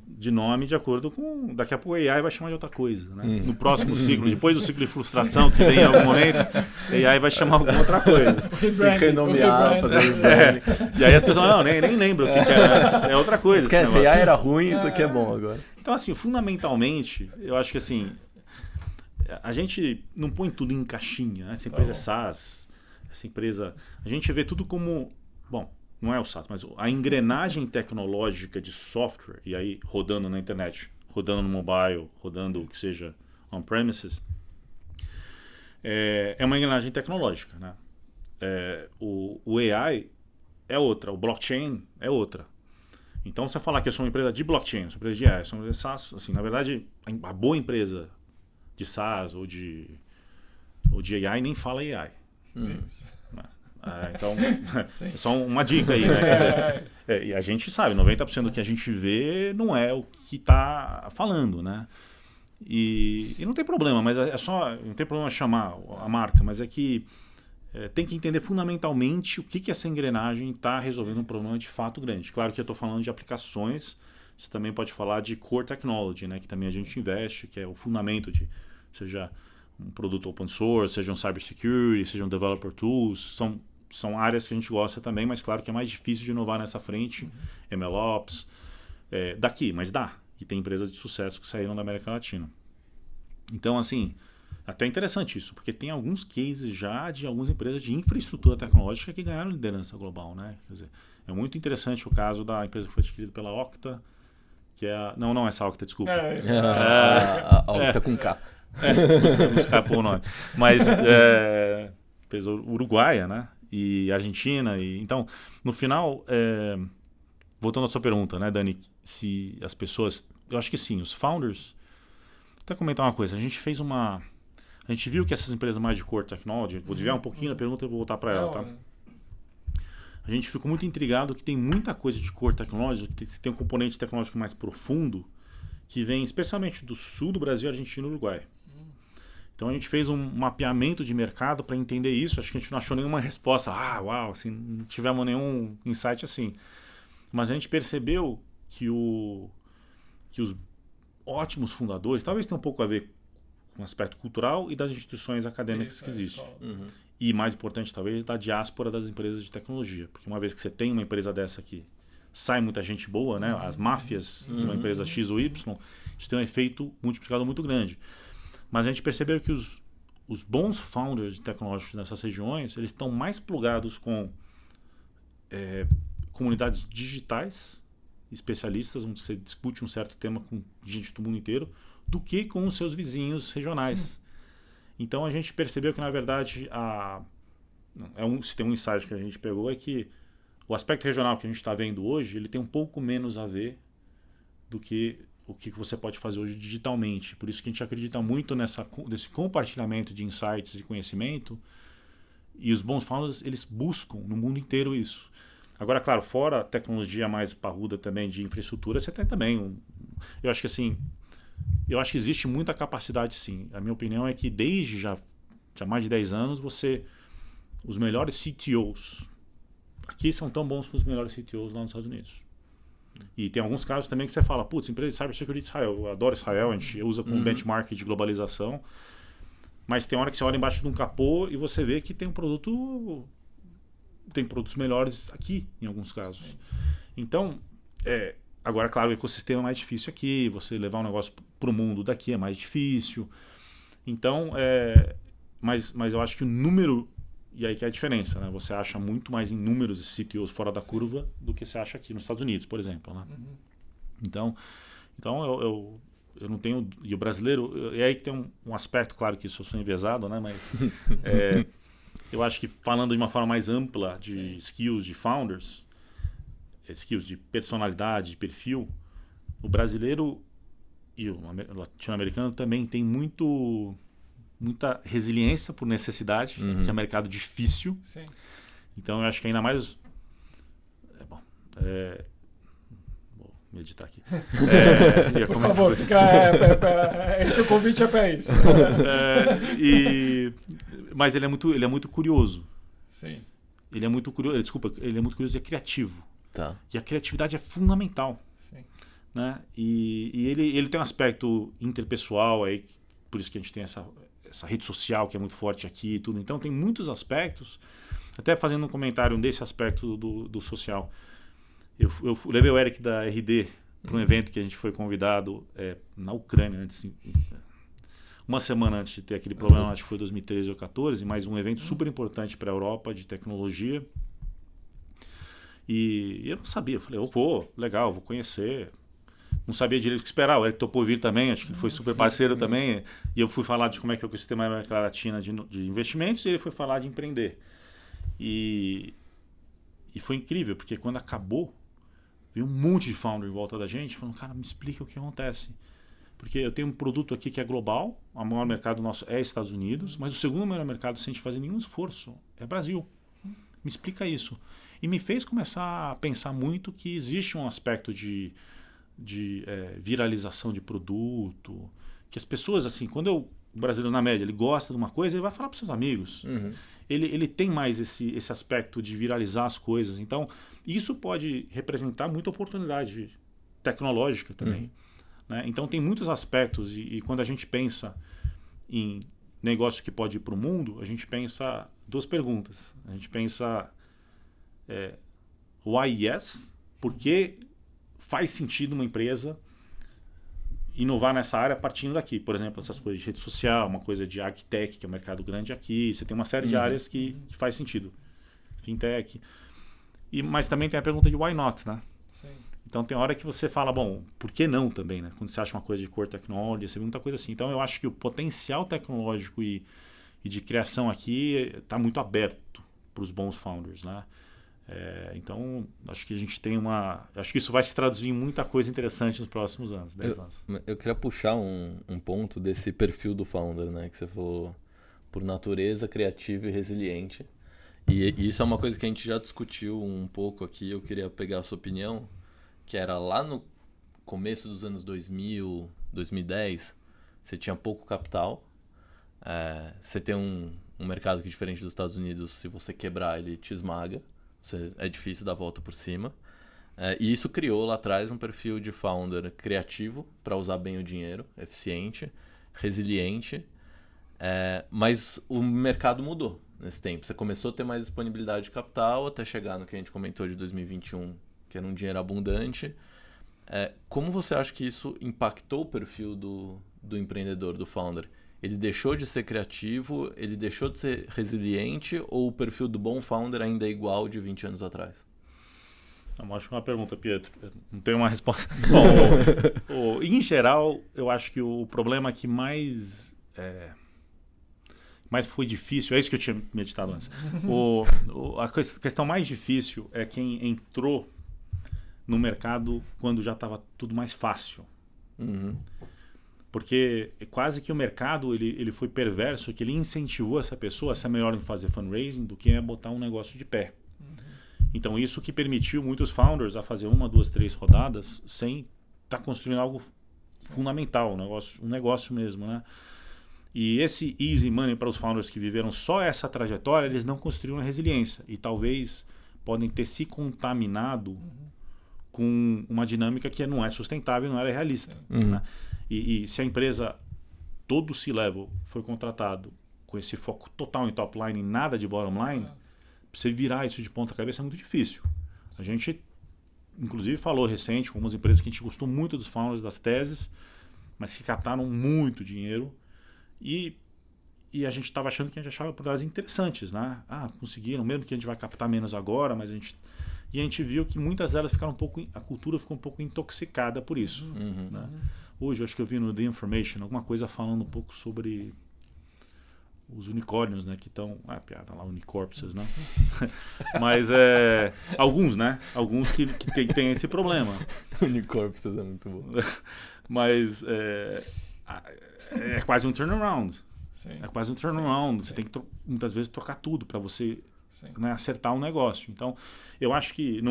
de nome de acordo com... Daqui a pouco a AI vai chamar de outra coisa, né? No próximo ciclo, depois do ciclo de frustração que vem em algum momento, a AI vai chamar alguma outra coisa. Tem que renomear, fazer E aí as pessoas não, nem lembram o que era antes. É outra coisa. Esquece, AI era ruim, isso aqui é bom agora. Então, assim, fundamentalmente, eu acho que assim, a gente não põe tudo em caixinha. Né? Essa empresa é SaaS, essa empresa... A gente vê tudo como... Bom, não é o SaaS, mas a engrenagem tecnológica de software, e aí rodando na internet, rodando no mobile, rodando o que seja on-premises, é uma engrenagem tecnológica. Né? O AI é outra, o blockchain é outra. Então, você falar que eu sou uma empresa de blockchain, eu sou uma empresa de AI, eu sou uma empresa de SaaS, assim, na verdade, a boa empresa de SaaS ou de AI nem fala AI. Então, é só uma dica aí, né? Quer dizer, e a gente sabe, 90% do que a gente vê não é o que está falando, né? E não tem problema, mas não tem problema chamar a marca, mas é que tem que entender fundamentalmente o que essa engrenagem está resolvendo um problema de fato grande. Claro que eu estou falando de aplicações, você também pode falar de core technology, né? Que também a gente investe, que é o fundamento de, seja um produto open source, seja um cybersecurity, seja um developer tools, são áreas que a gente gosta também, mas claro que é mais difícil de inovar nessa frente, MLOps, daqui, mas dá. E tem empresas de sucesso que saíram da América Latina. Então, assim, até interessante isso, porque tem alguns cases já de algumas empresas de infraestrutura tecnológica que ganharam liderança global, né? Quer dizer, é muito interessante o caso da empresa que foi adquirida pela Okta, que é não essa Okta, desculpa. A Okta com K. Não escapou o nome. Mas empresa uruguaia, né? E Argentina. Então, no final, voltando à sua pergunta, né, Dani, se as pessoas... Eu acho que sim, os founders... Até comentar uma coisa, a gente viu que essas empresas mais de core technology, vou desviar um pouquinho da pergunta e vou voltar para ela, tá? A gente ficou muito intrigado que tem muita coisa de core technology, que tem um componente tecnológico mais profundo, que vem especialmente do sul do Brasil, Argentina e Uruguai. Então a gente fez um mapeamento de mercado para entender isso. Acho que a gente não achou nenhuma resposta. Uau, assim, não tivemos nenhum insight assim. Mas a gente percebeu que os ótimos fundadores, talvez tenha um pouco a ver com o aspecto cultural e das instituições acadêmicas que existem. E mais importante, talvez, da diáspora das empresas de tecnologia. Porque uma vez que você tem uma empresa dessa aqui, sai muita gente boa, né? As máfias de uma empresa X ou Y, isso tem um efeito multiplicado muito grande. Mas a gente percebeu que os bons founders tecnológicos nessas regiões, eles estão mais plugados com comunidades digitais, especialistas, onde você discute um certo tema com gente do mundo inteiro, do que com os seus vizinhos regionais. Então a gente percebeu que, na verdade, se tem um insight que a gente pegou, é que o aspecto regional que a gente está vendo hoje, ele tem um pouco menos a ver do que o que você pode fazer hoje digitalmente. Por isso que a gente acredita muito nesse compartilhamento de insights e conhecimento, e os bons founders, eles buscam no mundo inteiro isso. Agora, claro, fora a tecnologia mais parruda também de infraestrutura, você tem também eu acho que assim, eu acho que existe muita capacidade, sim. A minha opinião é que desde já mais de 10 anos, os melhores CTOs aqui são tão bons como os melhores CTOs lá nos Estados Unidos. E tem alguns casos também que você fala, putz, empresa de cybersecurity de Israel, eu adoro Israel, a gente usa como benchmark de globalização, mas tem hora que você olha embaixo de um capô e você vê que tem produtos melhores aqui, em alguns casos. Sim. Então, agora, claro, o ecossistema é mais difícil aqui, você levar um negócio para o mundo daqui é mais difícil. Então, mas eu acho que o número, e aí que é a diferença, né? Você acha muito mais em números de CTOs fora da curva do que você acha aqui nos Estados Unidos, por exemplo, né? Então eu não tenho... E o brasileiro... E aí que tem um aspecto, claro que isso eu sou enviesado, né? Mas eu acho que falando de uma forma mais ampla de skills de founders, skills de personalidade, de perfil, o brasileiro e o latino-americano também tem muita resiliência por necessidade, que é um mercado difícil. Sim. Então eu acho que ainda mais... Vou meditar aqui. Por favor, esse convite é para isso. Mas ele é muito curioso. Sim. Ele é muito curioso, ele é muito curioso e é criativo. Tá. E a criatividade é fundamental. Sim. Né? E ele tem um aspecto interpessoal, aí, por isso que a gente tem essa rede social que é muito forte aqui e tudo. Então tem muitos aspectos, até fazendo um comentário desse aspecto do social. Eu levei o Eric da RD para um evento que a gente foi convidado na Ucrânia, antes, uma semana antes de ter aquele problema, acho que foi 2013 ou 2014, mas um evento super importante para a Europa de tecnologia. E eu não sabia, eu falei, legal, vou conhecer. Não sabia direito o que esperar. O Eric topou vir também, acho que ele foi super parceiro também. E eu fui falar de como é que é o ecossistema da América Latina de investimentos, e ele foi falar de empreender. E foi incrível, porque quando acabou, veio um monte de founder em volta da gente, falando, cara, me explica o que acontece. Porque eu tenho um produto aqui que é global, o maior mercado nosso é Estados Unidos, mas o segundo maior mercado, sem a gente fazer nenhum esforço, é Brasil. Me explica isso. E me fez começar a pensar muito que existe um aspecto de viralização de produto, que as pessoas, assim, quando o brasileiro, na média, ele gosta de uma coisa, ele vai falar para os seus amigos. Ele tem mais esse aspecto de viralizar as coisas. Então, isso pode representar muita oportunidade tecnológica também. Né? Então, tem muitos aspectos, e quando a gente pensa em negócio que pode ir para o mundo, a gente pensa duas perguntas. A gente pensa why yes? Por que faz sentido uma empresa inovar nessa área partindo daqui? Por exemplo, essas coisas de rede social, uma coisa de agtech, que é um mercado grande aqui. Você tem uma série de áreas que faz sentido. Fintech. Mas também tem a pergunta de why not, né? Sim. Então tem hora que você fala, bom, por que não também, né? Quando você acha uma coisa de core technology, você vê muita coisa assim. Então eu acho que o potencial tecnológico e de criação aqui está muito aberto para os bons founders, né? Então, acho que a gente tem acho que isso vai se traduzir em muita coisa interessante nos próximos anos, 10 anos. Eu queria puxar um ponto desse perfil do founder, né? Que você falou, por natureza, criativo e resiliente. E isso é uma coisa que a gente já discutiu um pouco aqui, eu queria pegar a sua opinião, que era lá no começo dos anos 2000, 2010, você tinha pouco capital, você tem um mercado que, diferente dos Estados Unidos, se você quebrar, ele te esmaga. É difícil dar a volta por cima. E isso criou lá atrás um perfil de founder criativo para usar bem o dinheiro, eficiente, resiliente. Mas o mercado mudou nesse tempo. Você começou a ter mais disponibilidade de capital até chegar no que a gente comentou de 2021, que era um dinheiro abundante. Como você acha que isso impactou o perfil do empreendedor, do founder? Ele deixou de ser criativo, ele deixou de ser resiliente, ou o perfil do bom founder ainda é igual de 20 anos atrás? Acho que é uma pergunta, Pietro. Não tenho uma resposta. Bom, em geral, eu acho que o problema que mais foi difícil, é isso que eu tinha meditado antes. A questão mais difícil é quem entrou no mercado quando já estava tudo mais fácil. Porque quase que o mercado ele foi perverso, que ele incentivou essa pessoa a ser melhor em fazer fundraising do que em botar um negócio de pé. Então isso que permitiu muitos founders a fazer 1, 2, 3 rodadas sem estar construindo algo fundamental, um negócio mesmo, né? E esse easy money para os founders que viveram só essa trajetória, eles não construíram resiliência e talvez podem ter se contaminado com uma dinâmica que não é sustentável, não era realista. Né? E se a empresa, todo o C-level foi contratado com esse foco total em top line e nada de bottom line, você virar isso de ponta cabeça é muito difícil. A gente, inclusive, falou recente com algumas empresas que a gente gostou muito dos founders, das teses, mas que captaram muito dinheiro e a gente estava achando que a gente achava oportunidades interessantes, né? Conseguiram, mesmo que a gente vai captar menos agora, mas a gente viu que muitas delas ficaram a cultura ficou um pouco intoxicada por isso. Né? Hoje, eu acho que eu vi no The Information alguma coisa falando um pouco sobre os unicórnios, né? Que estão... piada lá, unicorpses, né? Mas alguns, né? Alguns que tem esse problema. Unicorpses é muito bom. Mas é quase um turnaround. Sim. É quase um turnaround. Você tem que muitas vezes trocar tudo para você, né, acertar um negócio. Então, eu acho que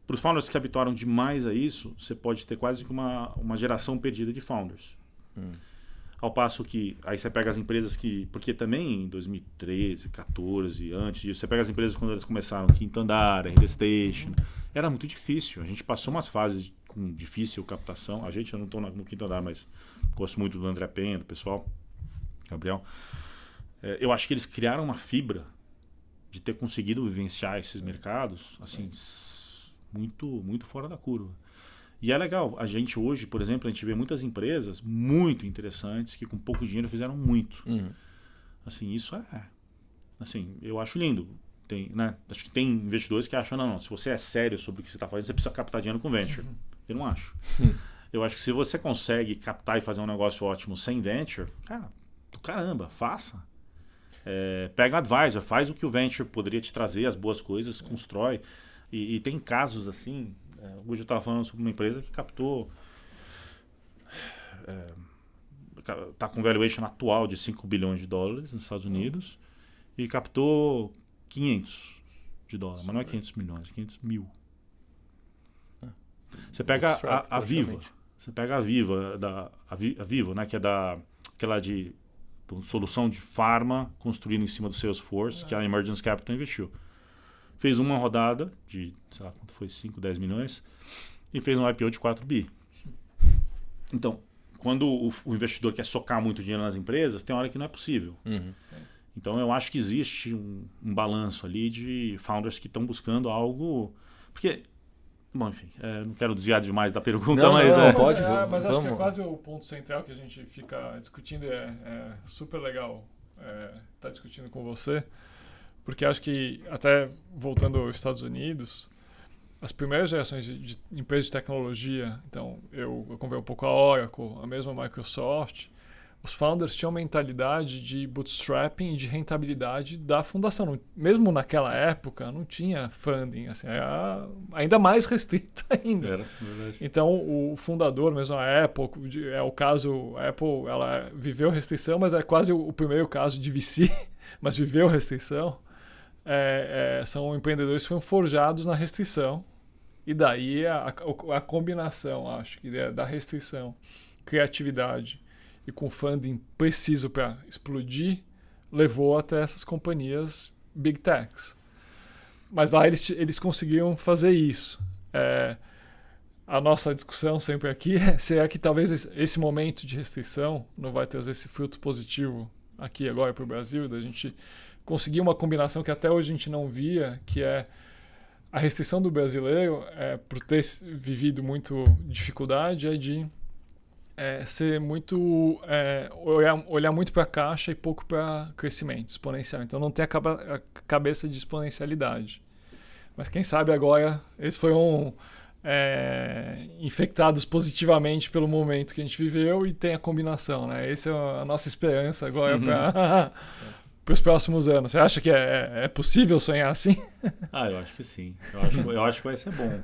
para os founders que se habituaram demais a isso, você pode ter quase que uma geração perdida de founders. Ao passo que aí você pega as empresas porque também em 2013, 14, antes disso, você pega as empresas quando elas começaram, Quinto Andar, RD Station, era muito difícil. A gente passou umas fases com difícil captação. Eu não estou no Quinto Andar, mas gosto muito do André Penha, do pessoal, Gabriel. Eu acho que eles criaram uma fibra de ter conseguido vivenciar esses mercados assim, muito, muito fora da curva. E é legal, a gente hoje, por exemplo, a gente vê muitas empresas muito interessantes que com pouco dinheiro fizeram muito. Assim, isso assim, eu acho lindo. Né? Acho que tem investidores que acham, não, se você é sério sobre o que você está fazendo, você precisa captar dinheiro com venture. Eu não acho. Eu acho que se você consegue captar e fazer um negócio ótimo sem venture, do caramba, faça. Pega um advisor, faz o que o venture poderia te trazer, as boas coisas, constrói. E tem casos assim. Hoje eu estava falando sobre uma empresa que captou, está com valuation atual de $5 bilhões nos Estados Unidos e captou 500 de dólar, mas não é 500 milhões, 500 mil. Você pega a Viva, a Vivo, né, que é aquela de solução de farma construída em cima do Salesforce, que a Emergence Capital investiu. Fez uma rodada de, sei lá quanto foi, 5, 10 milhões e fez um IPO de 4 bi. Então, quando o investidor quer socar muito dinheiro nas empresas, tem hora que não é possível. Então, eu acho que existe um balanço ali de founders que estão buscando algo... Porque, bom, enfim, não quero desviar demais da pergunta, mas pode. Mas acho que é quase o ponto central que a gente fica discutindo, é super legal estar discutindo com você. Porque acho que, até voltando aos Estados Unidos, as primeiras gerações de empresas de tecnologia, então eu acompanhei um pouco a Oracle, a mesma Microsoft, os founders tinham mentalidade de bootstrapping e de rentabilidade da fundação. Mesmo naquela época, não tinha funding, assim, era ainda mais restrito ainda. Era, verdade. Então, o fundador, mesmo a Apple, é o caso, a Apple ela viveu restrição, mas é quase o primeiro caso de VC, mas viveu restrição. São empreendedores que foram forjados na restrição. E daí a combinação, acho que da restrição, criatividade e com funding preciso para explodir, levou até essas companhias Big Techs. Mas lá eles conseguiram fazer isso. A nossa discussão sempre aqui será que talvez esse momento de restrição não vai trazer esse fruto positivo aqui agora para o Brasil, da gente conseguir uma combinação que até hoje a gente não via, que é a restrição do brasileiro, por ter vivido muito dificuldade, é de ser muito olhar muito para a caixa e pouco para crescimento exponencial. Então não tem a cabeça de exponencialidade. Mas quem sabe agora eles foram infectados positivamente pelo momento que a gente viveu e tem a combinação, né? Essa é a nossa esperança agora para os próximos anos? Você acha que é possível sonhar assim? Eu acho que sim. Eu acho que vai ser bom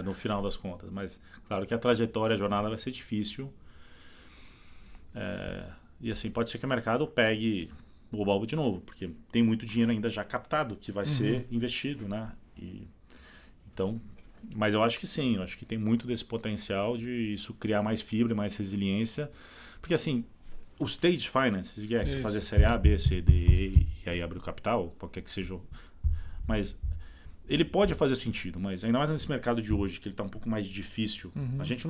no final das contas. Mas, claro que a trajetória, a jornada vai ser difícil. E assim, pode ser que o mercado pegue o balbo de novo, porque tem muito dinheiro ainda já captado que vai ser investido, né? Então, mas eu acho que sim, eu acho que tem muito desse potencial de isso criar mais fibra, mais resiliência, porque assim, o stage finance, você fazer série A, B, C, D, E, e aí abrir o capital, qualquer que seja, mas ele pode fazer sentido, mas ainda mais nesse mercado de hoje, que ele está um pouco mais difícil, a gente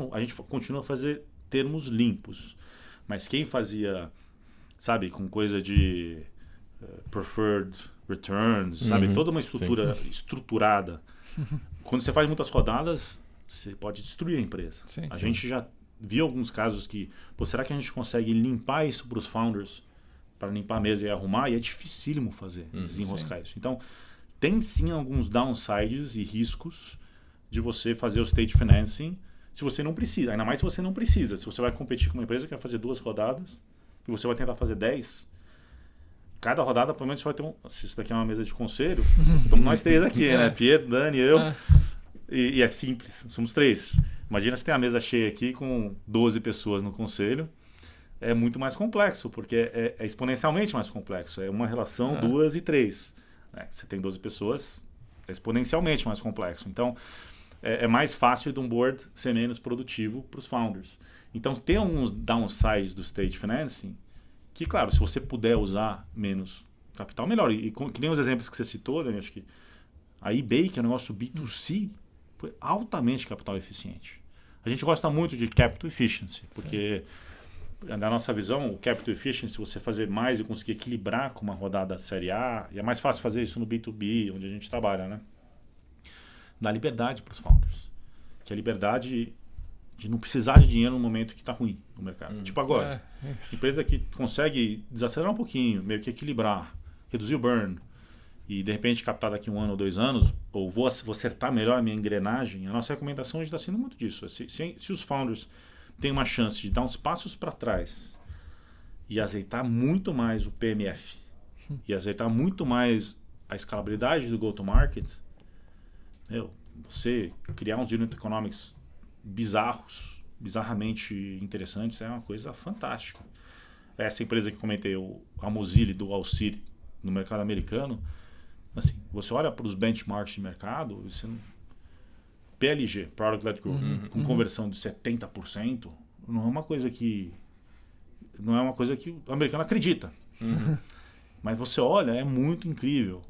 continua a fazer termos limpos, mas quem fazia, sabe, com coisa de preferred returns, sabe, toda uma estrutura estruturada. Quando você faz muitas rodadas, você pode destruir a empresa. A gente já viu alguns casos que, será que a gente consegue limpar isso para os founders, para limpar a mesa e arrumar? E é dificílimo fazer, desenroscar isso. Então, tem sim alguns downsides e riscos de você fazer o stage financing se você não precisa. Ainda mais se você não precisa. Se você vai competir com uma empresa que vai fazer 2 rodadas e você vai tentar fazer 10, cada rodada, pelo menos, você vai ter se isso daqui é uma mesa de conselho, estamos nós 3 aqui, né? Pietro, Dani, eu. E é simples, somos 3. Imagina se tem a mesa cheia aqui com 12 pessoas no conselho. É muito mais complexo, porque é exponencialmente mais complexo. É uma relação 2 e 3. Você tem 12 pessoas, é exponencialmente mais complexo. Então, é mais fácil de um board ser menos produtivo para os founders. Então, tem alguns downsides do stage financing que, claro, se você puder usar menos capital, melhor. E que nem os exemplos que você citou, Dani, acho que a eBay, que é um negócio B2C, foi altamente capital eficiente. A gente gosta muito de capital efficiency, porque na nossa visão, o capital efficiency, você fazer mais e conseguir equilibrar com uma rodada série A, e é mais fácil fazer isso no B2B, onde a gente trabalha, né? Dá liberdade para os founders. Que é a liberdade de não precisar de dinheiro no momento que está ruim no mercado. Tipo agora, empresa que consegue desacelerar um pouquinho, meio que equilibrar, reduzir o burn, e de repente captar daqui 1 ano ou 2 anos, ou vou acertar melhor a minha engrenagem, a nossa recomendação hoje está sendo muito disso. Se os founders têm uma chance de dar uns passos para trás e azeitar muito mais o PMF, e azeitar muito mais a escalabilidade do go-to-market, você criar uns unit economics bizarramente interessantes, é uma coisa fantástica. Essa empresa que comentei, a Mozilla do Alcir no mercado americano, assim, você olha para os benchmarks de mercado, PLG, Product Led Growth, com conversão de 70%, não é uma coisa que o americano acredita. Mas você olha, é muito incrível.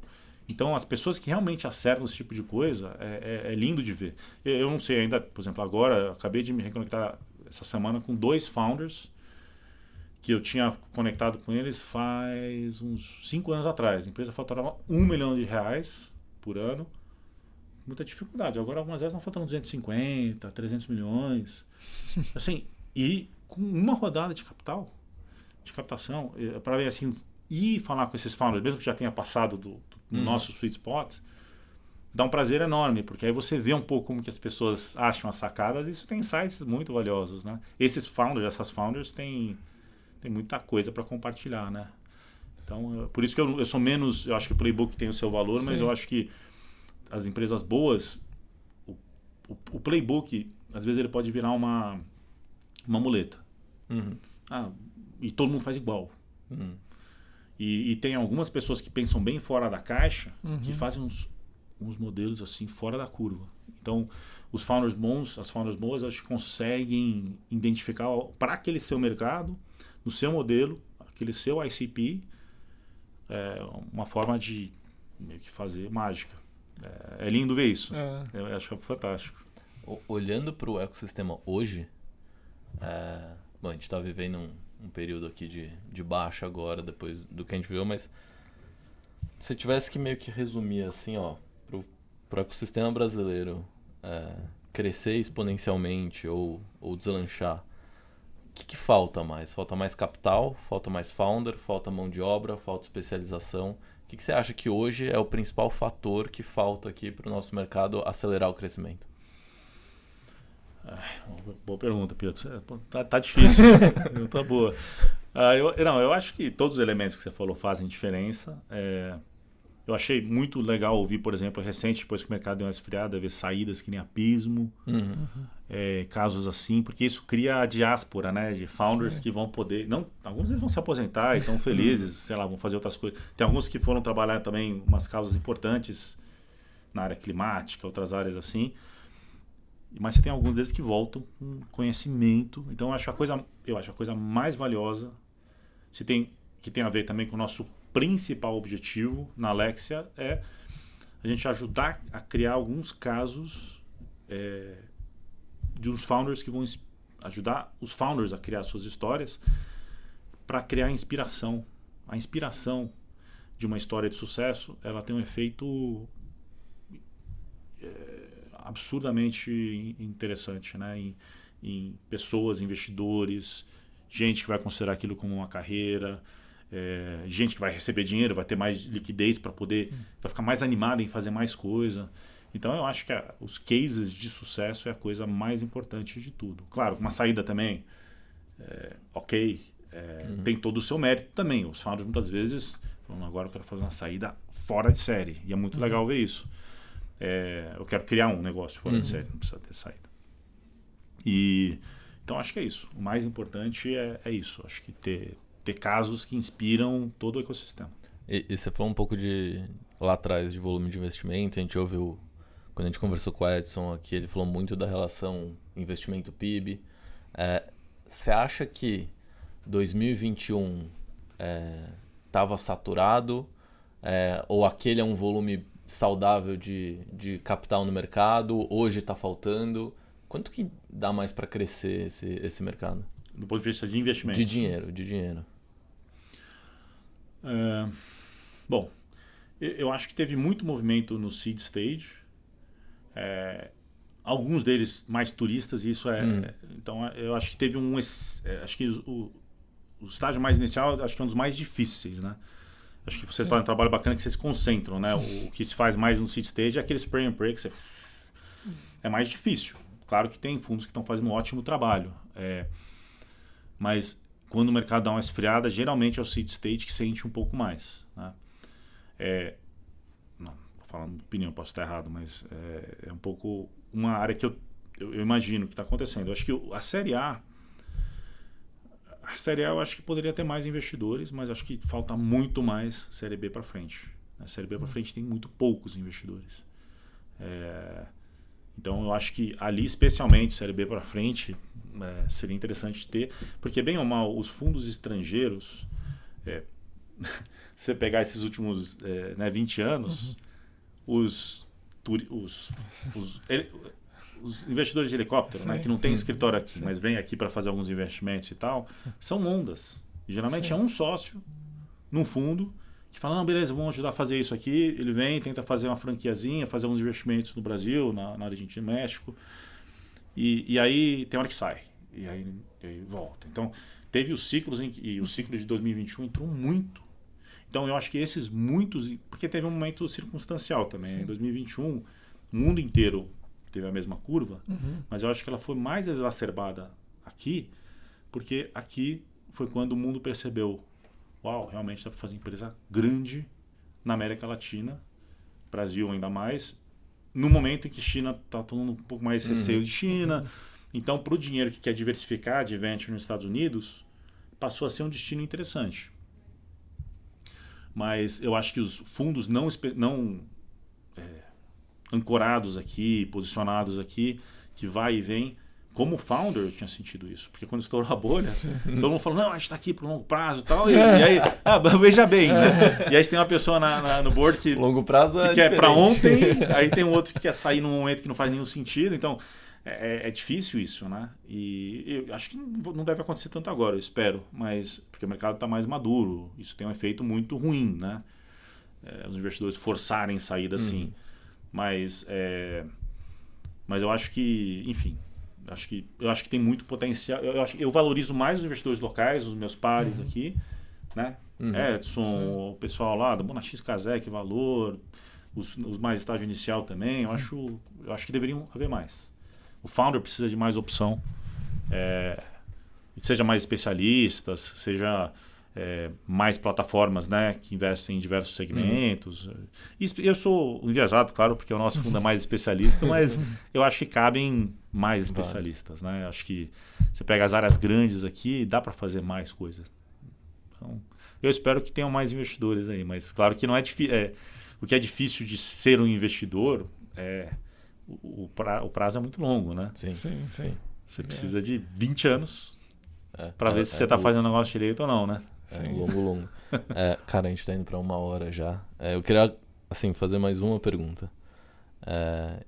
Então, as pessoas que realmente acertam esse tipo de coisa, é lindo de ver. Eu não sei ainda, por exemplo, agora, eu acabei de me reconectar essa semana com 2 founders que eu tinha conectado com eles faz uns 5 anos atrás. A empresa faturava R$1 milhão por ano. Muita dificuldade. Agora, algumas vezes, estão faturando 250, 300 milhões. Assim, e com uma rodada de captação, para ver assim, e falar com esses founders, mesmo que já tenha passado do nosso sweet spot, dá um prazer enorme, porque aí você vê um pouco como que as pessoas acham as sacadas, e isso tem insights muito valiosos, né? Essas founders têm muita coisa para compartilhar, né? Então, por isso que eu sou menos, eu acho que o playbook tem o seu valor, mas eu acho que as empresas boas, o playbook, às vezes ele pode virar uma muleta. E todo mundo faz igual. E tem algumas pessoas que pensam bem fora da caixa, que fazem uns modelos assim fora da curva. Então, os founders bons, as founders boas, acho que conseguem identificar para aquele seu mercado, no seu modelo, aquele seu ICP, uma forma de meio que fazer mágica. É lindo ver isso. Eu acho fantástico. Olhando para o ecossistema hoje, bom, a gente está vivendo um período aqui de baixa agora, depois do que a gente viu, mas se tivesse que meio que resumir assim, para o ecossistema brasileiro crescer exponencialmente ou deslanchar, o que falta mais? Falta mais capital? Falta mais founder? Falta mão de obra? Falta especialização? O que você acha que hoje é o principal fator que falta aqui para o nosso mercado acelerar o crescimento? Boa pergunta, Pietro. Tá difícil. Não tá boa. Eu acho que todos os elementos que você falou fazem diferença. Eu achei muito legal ouvir, por exemplo, recente, depois que o mercado deu uma esfriada, ver saídas que nem a Pismo, casos assim, porque isso cria a diáspora, né, de founders que vão poder... alguns deles vão se aposentar e estão felizes, sei lá, vão fazer outras coisas. Tem alguns que foram trabalhar também umas causas importantes na área climática, outras áreas assim. Mas você tem alguns deles que voltam com conhecimento. Então eu acho a coisa mais valiosa que tem a ver também com o nosso principal objetivo na Alexia é a gente ajudar a criar alguns casos de uns founders que vão ajudar os founders a criar suas histórias para criar inspiração. A inspiração de uma história de sucesso, ela tem um efeito absurdamente interessante, né? Em pessoas, investidores, gente que vai considerar aquilo como uma carreira, gente que vai receber dinheiro, vai ter mais liquidez para poder, vai ficar mais animada em fazer mais coisa. Então eu acho que os cases de sucesso é a coisa mais importante de tudo. Claro, uma saída também, tem todo o seu mérito também. Os founders muitas vezes falam, agora eu quero fazer uma saída fora de série, e é muito legal ver isso. Eu quero criar um negócio fora de série, não precisa ter saída. Então acho que é isso. O mais importante é isso. Acho que ter casos que inspiram todo o ecossistema. E você falou um pouco lá atrás de volume de investimento. A gente ouviu, quando a gente conversou com o Edson aqui, ele falou muito da relação investimento-PIB. Você acha que 2021 estava saturado? Ou aquele é um volume saudável de capital no mercado? Hoje está faltando? Quanto que dá mais para crescer esse mercado? Do ponto de vista de investimento? De dinheiro. Bom, eu acho que teve muito movimento no seed stage. Alguns deles mais turistas, e isso então eu acho que teve acho que o estágio mais inicial, acho que é um dos mais difíceis, né? Acho que vocês fazem um trabalho bacana que vocês se concentram, né? O que se faz mais no seed stage é aquele spray and pray, que é mais difícil. Claro que tem fundos que estão fazendo um ótimo trabalho. Mas quando o mercado dá uma esfriada, geralmente é o seed stage que sente um pouco mais, né? Não, vou falar uma opinião, posso estar errado, mas é um pouco uma área que eu imagino que está acontecendo. Eu acho que a Série A eu acho que poderia ter mais investidores, mas acho que falta muito mais Série B para frente. A Série B para frente tem muito poucos investidores. Então eu acho que ali, especialmente Série B para frente, seria interessante ter, porque bem ou mal, os fundos estrangeiros, se você pegar esses últimos 20 anos, os investidores de helicóptero, né, que não tem escritório aqui, mas vêm aqui para fazer alguns investimentos e tal, são ondas. E geralmente é um sócio num fundo que fala, não, beleza, vamos ajudar a fazer isso aqui. Ele vem, tenta fazer uma franquiazinha, fazer uns investimentos no Brasil, na Argentina, no México. E aí tem hora que sai. E aí volta. Então, teve os ciclos, e o ciclo de 2021 entrou muito. Então, eu acho que esses muitos... Porque teve um momento circunstancial também. Em 2021, o mundo inteiro teve a mesma curva, mas eu acho que ela foi mais exacerbada aqui, porque aqui foi quando o mundo percebeu, uau, realmente dá para fazer empresa grande na América Latina, Brasil ainda mais, no momento em que China está tomando um pouco mais receio de China. Então, para o dinheiro que quer diversificar de venture nos Estados Unidos, passou a ser um destino interessante. Mas eu acho que os fundos não ancorados aqui, posicionados aqui, que vai e vem, como founder eu tinha sentido isso, porque quando estourou a bolha, todo mundo falou, não, a gente está aqui para longo prazo e tal, e aí, veja bem, né? E aí você tem uma pessoa no board que, longo prazo que quer para ontem, aí tem um outro que quer sair num momento que não faz nenhum sentido, então é difícil isso, né? E eu acho que não deve acontecer tanto agora, eu espero, mas porque o mercado está mais maduro, isso tem um efeito muito ruim, né? Os investidores forçarem saída assim. Mas eu acho que, enfim, eu acho que tem muito potencial. Eu valorizo mais os investidores locais, os meus pares aqui, né? Edson, o pessoal lá da Bonax, Kazek, Valor, os mais estágio inicial também. Eu acho que deveriam haver mais. O founder precisa de mais opção. seja mais especialistas, seja mais plataformas, né, que investem em diversos segmentos. E eu sou enviesado, claro, porque o nosso fundo é mais especialista, mas eu acho que cabem mais especialistas, né? Acho que você pega as áreas grandes aqui, dá para fazer mais coisas. Então, eu espero que tenham mais investidores aí, mas claro que não é difícil. O que é difícil de ser um investidor o prazo é muito longo, né? Sim. Você precisa de 20 anos para ver se você está fazendo o negócio direito ou não, né? Longo. Cara, a gente está indo para 1 hora já. Eu queria assim, fazer mais uma pergunta.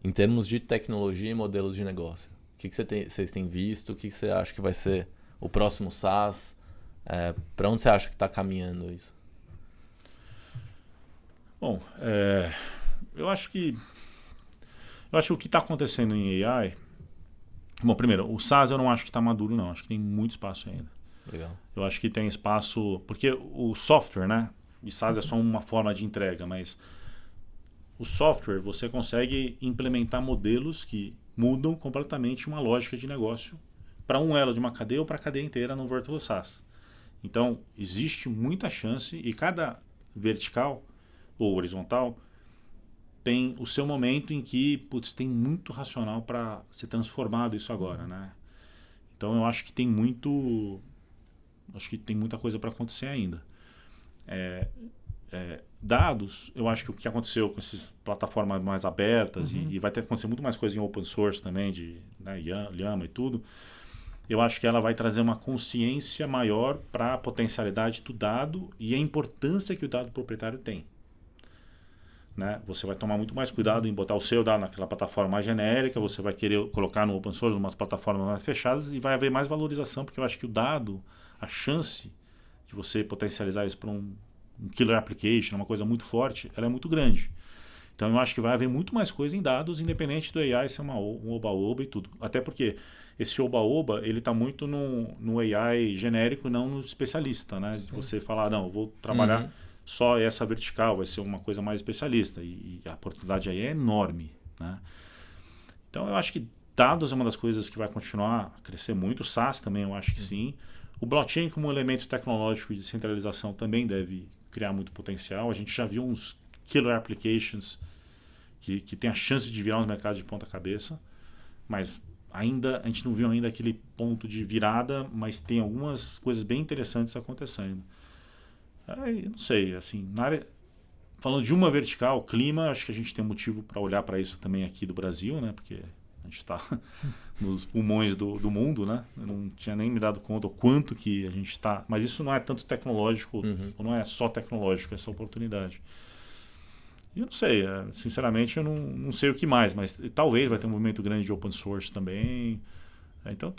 Em termos de tecnologia e modelos de negócio, o que vocês têm visto? O que você acha que vai ser o próximo SaaS? Para onde você acha que está caminhando isso? Bom, eu acho que o que está acontecendo em AI... Bom, primeiro, o SaaS eu não acho que está maduro, não. Acho que tem muito espaço ainda. Legal. Eu acho que tem espaço... Porque o software, né? E SaaS é só uma forma de entrega, mas o software você consegue implementar modelos que mudam completamente uma lógica de negócio para um elo de uma cadeia ou para a cadeia inteira no vertical SaaS. Então, existe muita chance e cada vertical ou horizontal tem o seu momento em que tem muito racional para ser transformado isso agora, né? Então eu acho que tem muita coisa para acontecer ainda. Dados, eu acho que o que aconteceu com essas plataformas mais abertas e vai ter que acontecer muito mais coisa em open source também, de Llama e tudo, eu acho que ela vai trazer uma consciência maior para a potencialidade do dado e a importância que o dado proprietário tem. Né? Você vai tomar muito mais cuidado em botar o seu dado naquela plataforma mais genérica, você vai querer colocar no open source, umas plataformas mais fechadas e vai haver mais valorização, porque eu acho que o dado, a chance de você potencializar isso para um killer application, uma coisa muito forte, ela é muito grande. Então eu acho que vai haver muito mais coisa em dados, independente do AI ser um oba-oba e tudo. Até porque esse oba-oba, ele está muito no AI genérico, não no especialista, né? De você falar, não, eu vou trabalhar só essa vertical, vai ser uma coisa mais especialista. E a oportunidade aí é enorme, né? Então eu acho que dados é uma das coisas que vai continuar a crescer muito. O SaaS também eu acho que sim. O blockchain como elemento tecnológico de centralização também deve criar muito potencial. A gente já viu uns killer applications que tem a chance de virar uns mercados de ponta cabeça, mas ainda a gente não viu ainda aquele ponto de virada, mas tem algumas coisas bem interessantes acontecendo. Eu não sei, assim, falando de uma vertical, clima, acho que a gente tem motivo para olhar para isso também aqui do Brasil, né? Porque a gente está nos pulmões do mundo, né? Eu não tinha nem me dado conta o quanto que a gente está, mas isso não é tanto tecnológico, não é só tecnológico essa oportunidade. E eu não sei, sinceramente eu não sei o que mais, mas talvez vai ter um movimento grande de open source também. Então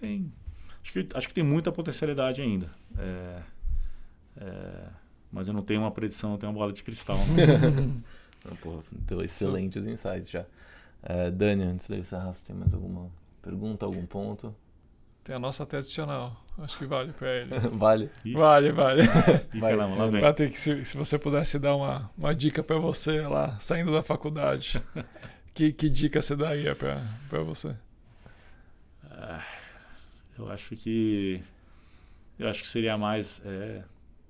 acho que tem muita potencialidade ainda. Mas eu não tenho uma predição, não tenho uma bola de cristal. Porra, deu excelentes insights já. Dani, antes de encerrar, você tem mais alguma pergunta, algum ponto? Tem a nossa tese adicional. Acho que vale para ele. Vale? Vale. Patrick, se você pudesse dar uma dica para você lá, saindo da faculdade, que dica você daria para você? Eu acho que seria mais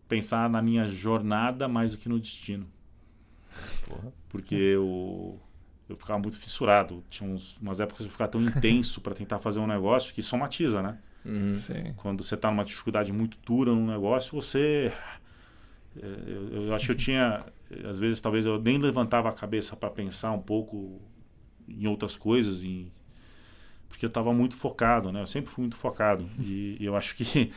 pensar na minha jornada mais do que no destino. Porra. Porque eu ficava muito fissurado. Tinha umas épocas que eu ficava tão intenso para tentar fazer um negócio que somatiza, né? Sim. Quando você está numa dificuldade muito dura num negócio, você... Eu acho que eu tinha... Às vezes, talvez eu nem levantava a cabeça para pensar um pouco em outras coisas, porque eu estava muito focado, né? Eu sempre fui muito focado. E eu acho que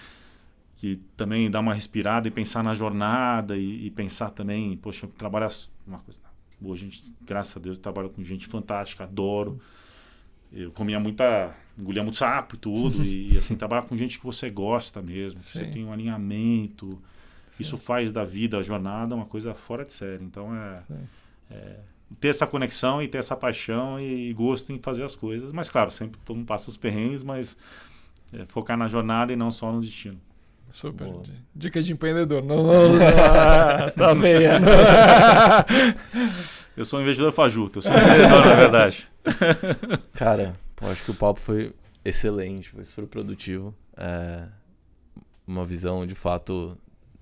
também dar uma respirada e pensar na jornada e pensar também, poxa, trabalhar uma coisa... Boa, gente, graças a Deus, eu trabalho com gente fantástica, adoro. Eu engolia muito sapo e tudo. e assim, trabalhar com gente que você gosta mesmo. Sim. Você tem um alinhamento. Sim. Isso faz da vida, a jornada, uma coisa fora de série. Então, ter essa conexão e ter essa paixão e gosto em fazer as coisas. Mas, claro, sempre todo mundo passa os perrengues, mas focar na jornada e não só no destino. Super. Boa. Dica de empreendedor. Não, tá meia. Eu sou um investidor fajuto, eu sou um empreendedor, na verdade. Cara, acho que o papo foi excelente, foi super produtivo. uma visão, de fato,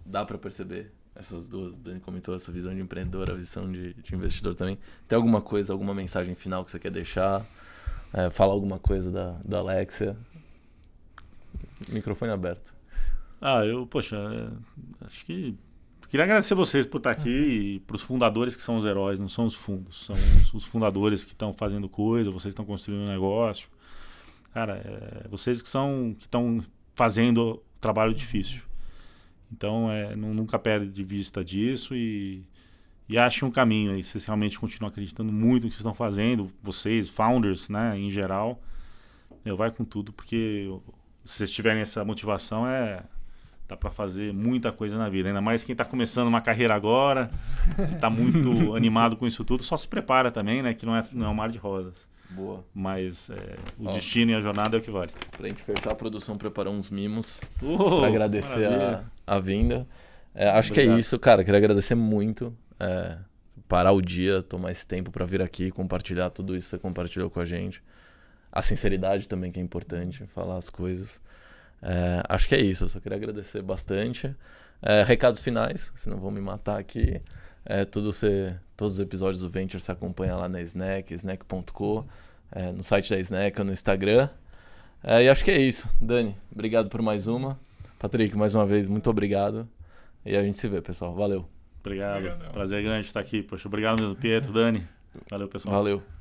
dá para perceber essas duas. O Dani comentou essa visão de empreendedor, a visão de investidor também. Tem alguma coisa, alguma mensagem final que você quer deixar? Fala alguma coisa da Alexia. Microfone aberto. Acho que queria agradecer vocês por estar aqui e para os fundadores que são os heróis, não são os fundos, são os fundadores que estão fazendo coisa, vocês estão construindo um negócio. Cara, vocês que estão fazendo o trabalho difícil. Então, nunca perde de vista disso e ache um caminho aí. Vocês realmente continuam acreditando muito no que vocês estão fazendo, vocês, founders, né, em geral, vai com tudo, porque se vocês tiverem essa motivação, dá para fazer muita coisa na vida. Ainda mais quem está começando uma carreira agora, que está muito animado com isso tudo, só se prepara também, né, que não é um mar de rosas. Boa. Mas o destino e a jornada é o que vale. Pra gente fechar, a produção preparou uns mimos pra agradecer a vinda. Acho que é isso, cara. Queria agradecer muito. Parar o dia, tomar esse tempo pra vir aqui, compartilhar tudo isso que você compartilhou com a gente. A sinceridade também, que é importante, falar as coisas. Acho que é isso. Eu só queria agradecer bastante. Recados finais, senão vão me matar aqui. Todos os episódios do Venture se acompanha lá na Snack, snack.co, no site da Snack ou no Instagram. E acho que é isso. Dani, obrigado por mais uma. Patrick, mais uma vez, muito obrigado. E a gente se vê, pessoal. Valeu. Obrigado. Prazer grande estar aqui. Poxa, obrigado mesmo, Pietro, Dani. Valeu, pessoal. Valeu.